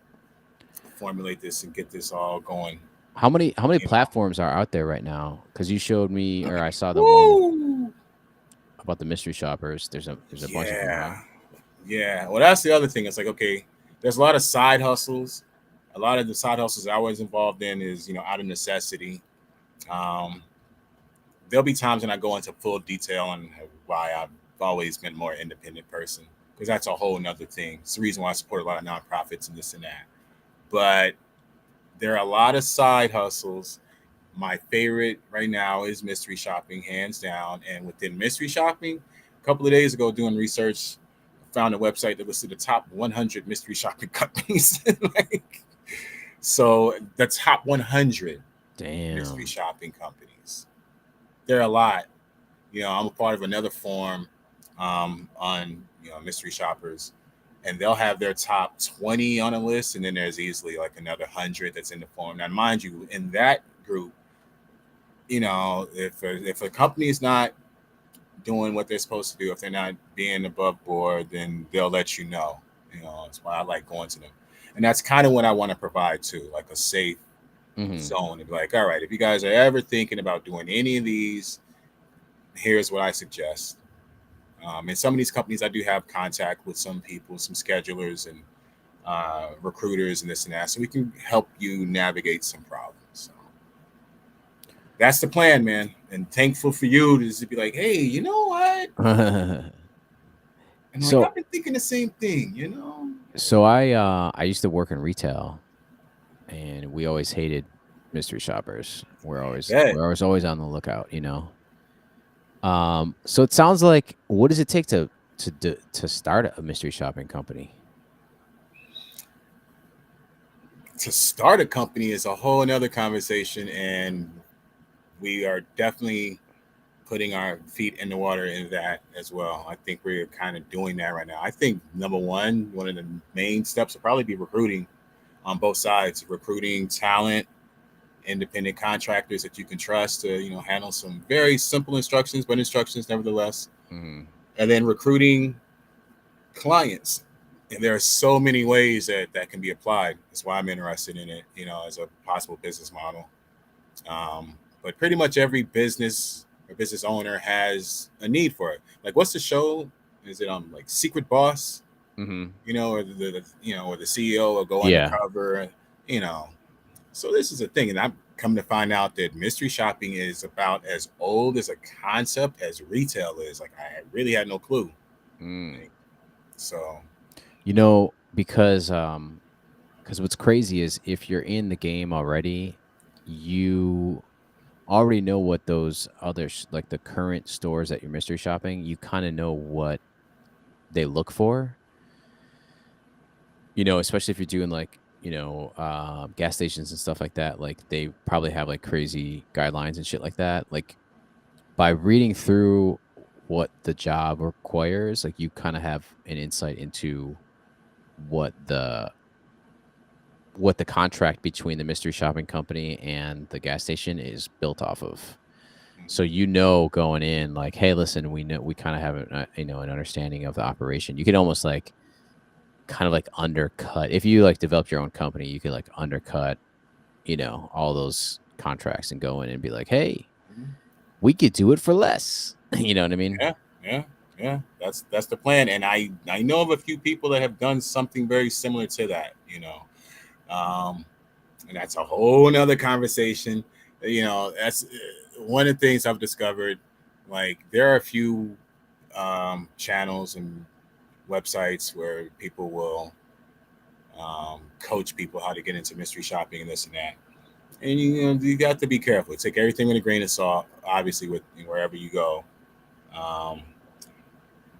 formulate this and get this all going. How many You know. platforms are out there right now? Because you showed me, or I saw the one Woo! about the mystery shoppers. There's a bunch of them, huh? Yeah. Yeah. Well, that's the other thing. It's like, okay, there's a lot of side hustles. A lot of the side hustles I was involved in is, out of necessity. Um, there'll be times when I go into full detail on why I've always been a more independent person, because that's a whole nother thing. It's the reason why I support a lot of nonprofits and this and that. But there are a lot of side hustles. My favorite right now is mystery shopping, hands down. And within mystery shopping, a couple of days ago, doing research, found a website that listed the top 100 mystery shopping companies. So the top 100 mystery Damn. shopping companies. There are a lot. I'm a part of another forum on mystery shoppers, and they'll have their top 20 on a list, and then there's easily like another 100 that's in the forum. Now, mind you, in that group, if a company is not doing what they're supposed to do, if they're not being above board, then they'll let you know. That's why I like going to them, and that's kind of what I want to provide too, like a safe Hmm. zone. And be like, all right, if you guys are ever thinking about doing any of these, here's what I suggest. And some of these companies, I do have contact with some people, some schedulers and recruiters and this and that, so we can help you navigate some problems. So that's the plan, man. And thankful for you to just be like, hey, you know what? And like, so I've been thinking the same thing. I used to work in retail, and we always hated mystery shoppers. We're I always bet. we're always on the lookout. So it sounds like what does it take to start a mystery shopping company? To start a company is a whole another conversation, and we are definitely putting our feet in the water in that as well. I think we're kind of doing that right now. I think number one of the main steps will probably be recruiting on both sides, recruiting talent, independent contractors that you can trust to, handle some very simple instructions, but instructions nevertheless. Hmm. And then recruiting clients. And there are so many ways that can be applied. That's why I'm interested in it, as a possible business model. But pretty much every business or business owner has a need for it. like what's the show? Is it like Secret Boss? Mm-hmm. Or or the CEO will go Yeah. undercover, So this is a thing, and I'm come to find out that mystery shopping is about as old as a concept as retail is. Like I really had no clue. So because what's crazy is if you're in the game already, you already know what those other like the current stores that you're mystery shopping, you kind of know what they look for. Especially if you're doing like gas stations and stuff like that. Like they probably have like crazy guidelines and shit like that. Like by reading through what the job requires, like you kind of have an insight into what the contract between the mystery shopping company and the gas station is built off of. So going in like, hey, listen, we know we kind of have an understanding of the operation. You can almost like kind of like undercut if you like develop your own company. You could like undercut, all those contracts and go in and be like, hey, we could do it for less. You know what I mean? Yeah. That's the plan, and I know of a few people that have done something very similar to that. And that's a whole nother conversation. That's one of the things I've discovered. Like there are a few channels and websites where people will coach people how to get into mystery shopping and this and that. And you got to be careful. Take everything with a grain of salt, obviously, with wherever you go.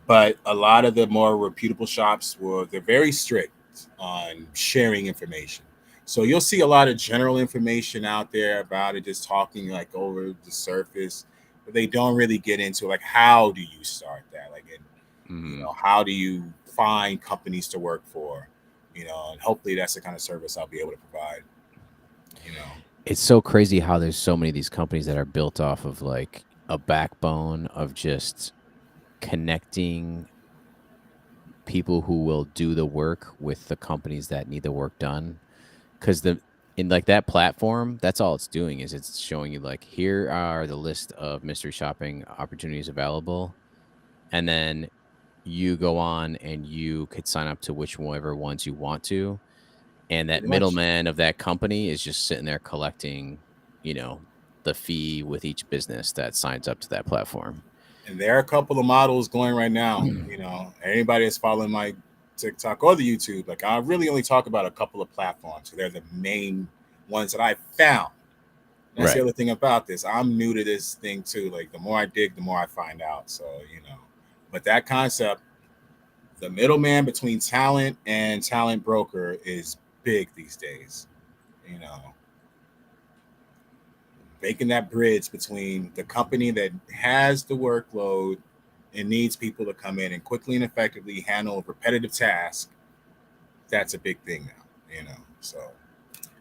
But a lot of the more reputable shops they're very strict on sharing information. So you'll see a lot of general information out there about it, just talking like over the surface, but they don't really get into like how do you start that, like, how do you find companies to work for, and hopefully that's the kind of service I'll be able to provide. It's so crazy how there's so many of these companies that are built off of like a backbone of just connecting people who will do the work with the companies that need the work done. Because in like that platform, that's all it's doing is it's showing you like, here are the list of mystery shopping opportunities available. And then you go on and you could sign up to whichever ones you want to. And that Pretty much. middleman of that company is just sitting there collecting, the fee with each business that signs up to that platform. And there are a couple of models going right now. Anybody that's following my TikTok or the YouTube, like I really only talk about a couple of platforms. So they're the main ones that I found. That's the other thing about this. I'm new to this thing too. Like the more I dig, the more I find out. So, but that concept, the middleman between talent and talent broker is big these days. Making that bridge between the company that has the workload and needs people to come in and quickly and effectively handle repetitive tasks. That's a big thing now, So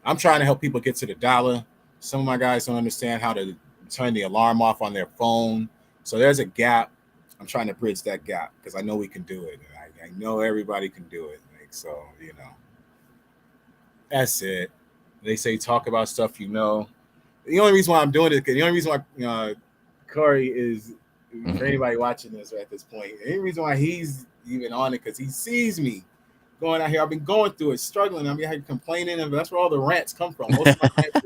I'm trying to help people get to the dollar. Some of my guys don't understand how to turn the alarm off on their phone. So there's a gap. I'm trying to bridge that gap because I know we can do it. I know everybody can do it. So, that's it. They say talk about stuff The only reason why I'm doing it, the only reason why Corey is, for anybody watching this at this point, the only reason why he's even on it, because he sees me going out here. I've been going through it, struggling. I'm here complaining, and that's where all the rants come from. Most of my rants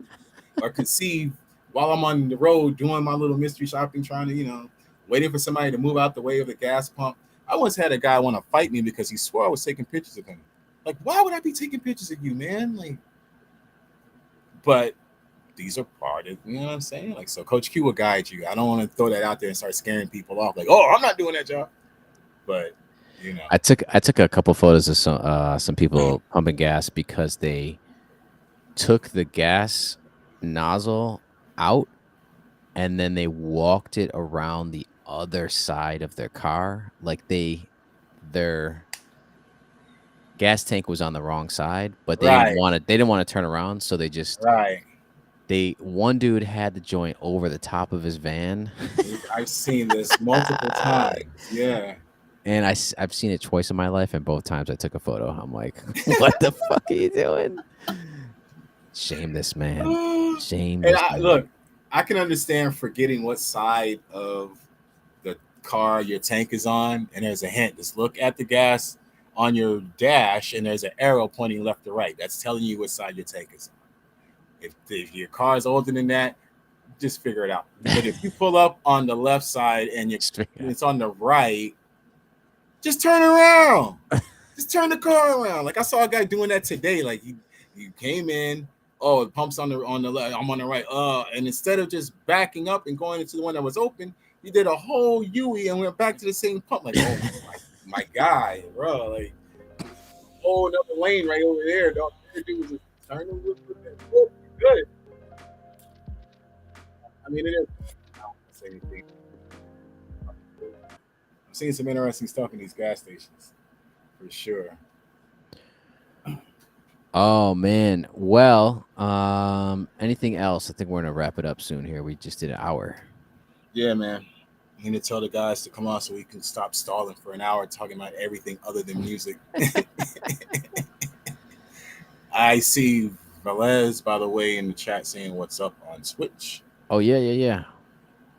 are conceived while I'm on the road doing my little mystery shopping, trying to, waiting for somebody to move out the way of the gas pump. I once had a guy want to fight me because he swore I was taking pictures of him. Like, why would I be taking pictures of you, man? Like, but these are part of, you know what I'm saying? Like, so Coach Q will guide you. I don't want to throw that out there and start scaring people off. Like, oh, I'm not doing that job. But, I took a couple photos of some people pumping gas because they took the gas nozzle out and then they walked it around the other side of their car. Like their gas tank was on the wrong side, but they didn't want to turn around, so they just one dude had the joint over the top of his van. I've seen this multiple times. Yeah. And I've seen it twice in my life, and both times I took a photo. I'm like, what the fuck are you doing? Shame this man. Shame this man. Look, I can understand forgetting what side of the car your tank is on, and there's a hint. Just look at the gas on your dash, and there's an arrow pointing left to right. That's telling you what side your tank is on. If your car is older than that, just figure it out. But if you pull up on the left side and it's on the right, just turn around. Just turn the car around. Like I saw a guy doing that today. Like you came in, oh, the pump's on the left, I'm on the right. And instead of just backing up and going into the one that was open, you did a whole U-E and went back to the same pump. Like, oh my guy, bro, like whole another lane right over there. All you do is just turn the wheel good. I mean, it is. I don't say anything. I'm seeing some interesting stuff in these gas stations, for sure. Oh man. Well, anything else? I think we're gonna wrap it up soon here. We just did an hour. Yeah, man. I need to tell the guys to come on so we can stop stalling for an hour talking about everything other than music. I see Velez, by the way, in the chat saying what's up on Twitch. Oh yeah.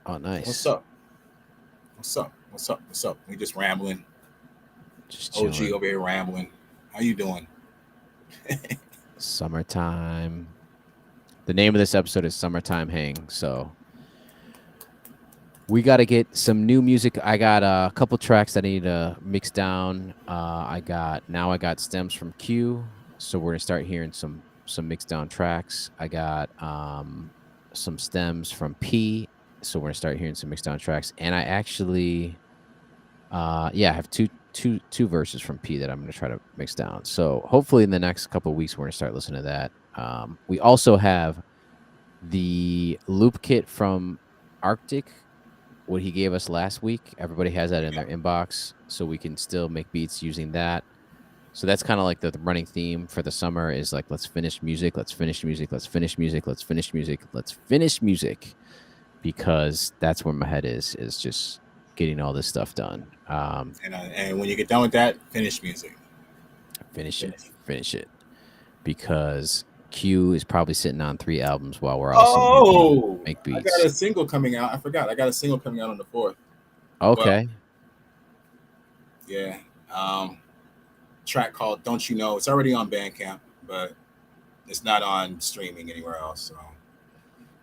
Oh nice. What's up? We just rambling. Just OG chilling. over here rambling. How you doing? Summertime. The name of this episode is Summertime Hang. So we got to get some new music. I got a couple tracks that I need to mix down. I got stems from Q, so we're gonna start hearing some mixed down tracks. I got some stems from P, so we're gonna start hearing some mixed down tracks. And I actually, I have two verses from P that I'm gonna try to mix down. So hopefully in the next couple of weeks we're gonna start listening to that. We also have the loop kit from Arctic, what he gave us last week. Everybody has that in their inbox, so we can still make beats using that. So that's kind of like the running theme for the summer is like, let's finish music, because that's where my head is just getting all this stuff done. And when you get done with that, finish music. Finish it. Because Q is probably sitting on 3 albums while we're all make beats. I got a single coming out. I forgot. I got a single coming out on the 4th. Okay. Well, yeah. Track called Don't You Know. It's already on Bandcamp, but it's not on streaming anywhere else. So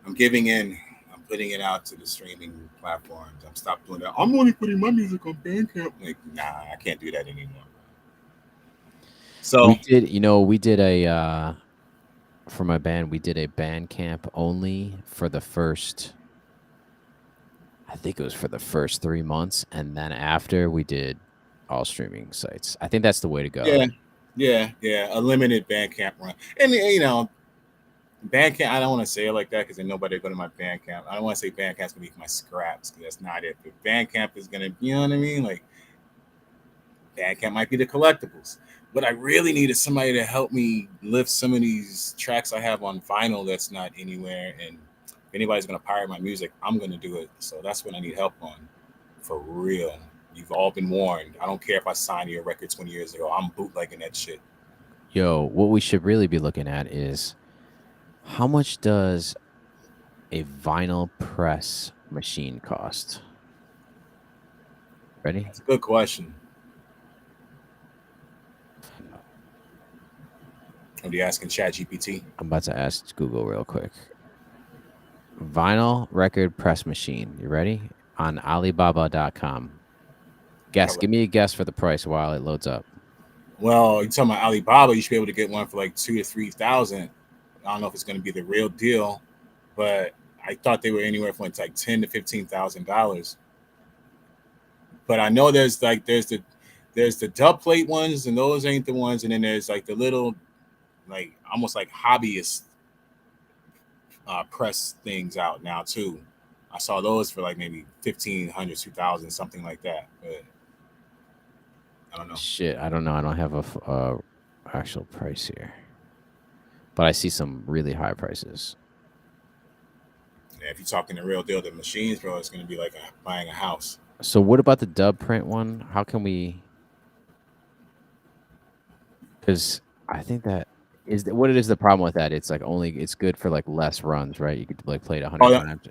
I'm giving in. I'm putting it out to the streaming platforms. I'm stopped doing that. I'm only putting my music on Bandcamp. Like, nah, I can't do that anymore. So we did a for my band, we did a Bandcamp only for the first, I think it was for the first 3 months, and then after we did all streaming sites. I think that's the way to go. Yeah. A limited Bandcamp run, and Bandcamp. I don't want to say it like that because then nobody go to my Bandcamp. I don't want to say Bandcamp's gonna be my scraps because that's not it. But Bandcamp is gonna, you know what I mean? Like Bandcamp might be the collectibles. What I really need is somebody to help me lift some of these tracks I have on vinyl that's not anywhere. And if anybody's going to pirate my music, I'm going to do it. So that's what I need help on. For real. You've all been warned. I don't care if I signed your record 20 years ago. I'm bootlegging that shit. Yo, what we should really be looking at is how much does a vinyl press machine cost? Ready? That's a good question. Are you asking ChatGPT? I'm about to ask Google real quick. Vinyl record press machine. You ready? On Alibaba.com. Guess. Give me a guess for the price while it loads up. Well, you're talking about Alibaba. You should be able to get one for like $2,000 to $3,000. I don't know if it's going to be the real deal, but I thought they were anywhere from like $10,000 to $15,000. But I know there's the dub plate ones, and those ain't the ones. And then there's like the little, like almost like hobbyist press things out now too. I saw those for like maybe $1,500, $2,000, something like that. But I don't know. Shit, I don't know. I don't have a actual price here, but I see some really high prices. Yeah, if you're talking the real deal, the machines, bro, it's going to be like buying a house. So what about the dub print one? How can we? Because I think that is what it is. The problem with that, it's like it's good for like less runs, right? You could like play it 100 times.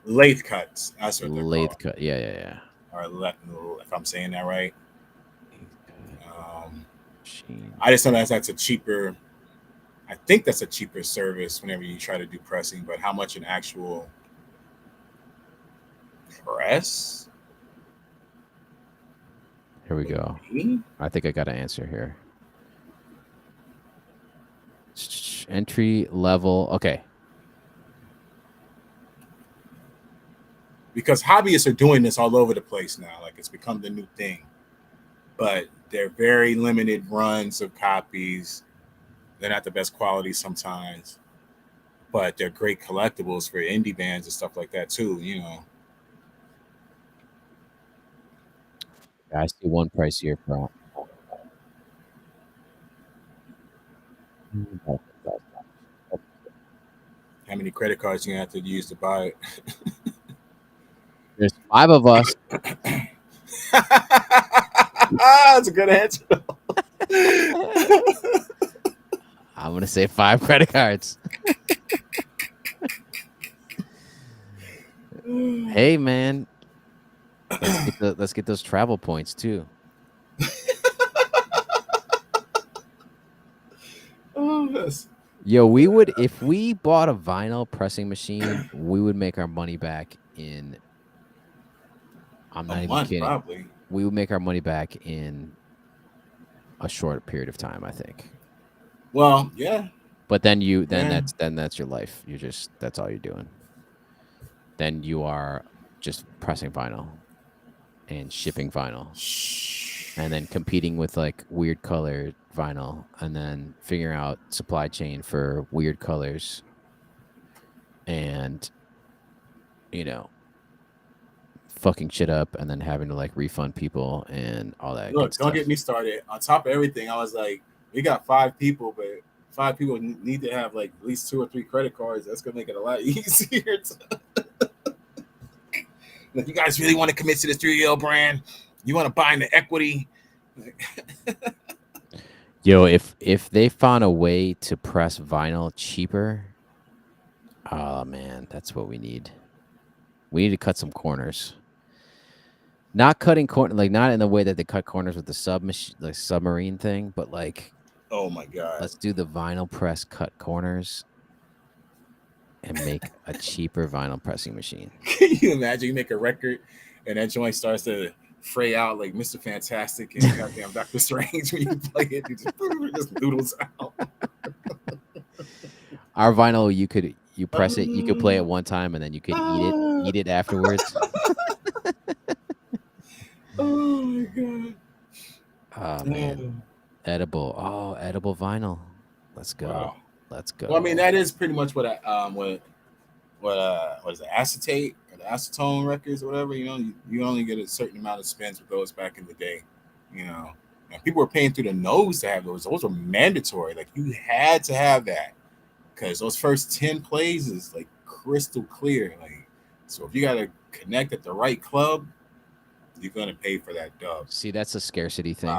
Lathe cuts. That's what they're Lathe called. cut. Yeah. or if I'm saying that right. Machine. I just know that's a cheaper. I think that's a cheaper service whenever you try to do pressing, but how much an actual press? Here we go. I think I got an answer here. Entry level. Okay. Because hobbyists are doing this all over the place now. Like it's become the new thing. But they're very limited runs of copies. They're not the best quality sometimes. But they're great collectibles for indie bands and stuff like that too, you know. I see one price here for How many credit cards you have to use to buy it? There's 5 of us. That's a good answer. I'm gonna say 5 credit cards. Hey man, let's get those travel points too. Oh, yes. Yo, we would if we bought a vinyl pressing machine, we would make our money back in. I'm not A even month, kidding. probably. We would make our money back in a short period of time, I think. Well, yeah. But then that's your life. That's all you're doing. Then you are just pressing vinyl and shipping vinyl. And then competing with like weird colored vinyl and then figuring out supply chain for weird colors and fucking shit up and then having to like refund people and all that. Look, don't get me started. On top of everything, I was like, we got 5 people, but 5 people need to have like at least 2 or 3 credit cards. That's gonna make it a lot easier. Like, you guys really want to commit to the 3L brand? You want to buy into equity? Yo, if they found a way to press vinyl cheaper, oh man, that's what we need. We need to cut some corners. Not cutting corner, like not in the way that they cut corners with the submarine thing, but like, oh my god, let's do the vinyl press cut corners and make a cheaper vinyl pressing machine. Can you imagine you make a record and that joint starts to fray out like Mr. Fantastic and goddamn Dr. Strange when you play it, it just noodles out. Our vinyl, you press it, you could play it one time and then you could eat it afterwards. Oh my god. Oh man. Edible vinyl. Let's go. Wow. Let's go. Well, I mean, that is pretty much what is it, acetate or the acetone records or whatever. You know, you only get a certain amount of spins with those back in the day. You know, and people were paying through the nose to have those. Those were mandatory. Like you had to have that because those first 10 plays is like crystal clear. Like, so if you got to connect at the right club, you're gonna pay for that dub. See, that's a scarcity thing.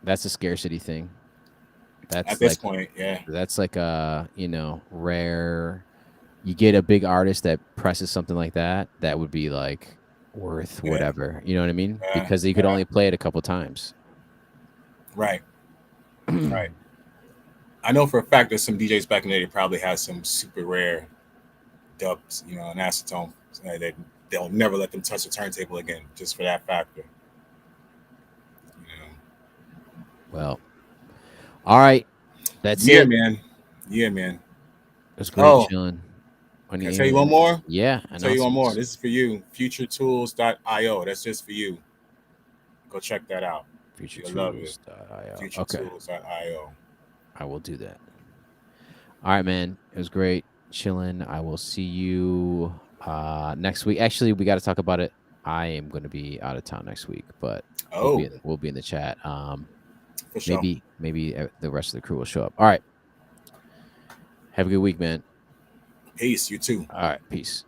That's a scarcity thing. That's at this point, yeah. That's like a rare. You get a big artist that presses something like that would be like worth whatever. You know what I mean? Because you could only play it a couple times. Right. Right. I know for a fact there's some DJs back in the day that probably has some super rare dubs, you know, an acetone that they'll never let them touch the turntable again, just for that factor. You know. Well, all right, that's it, man. Yeah, man. It was great chilling. Can I tell you one more? Yeah, I'll tell you one more. This is for you. FutureTools.io. That's just for you. Go check that out. FutureTools.io. FutureTools.io. I will do that. All right, man. It was great chilling. I will see you next week. Actually, we got to talk about it. I am going to be out of town next week, but we'll be in the chat. For sure. Maybe the rest of the crew will show up. All right. Have a good week, man. Peace. You too. All right. Peace.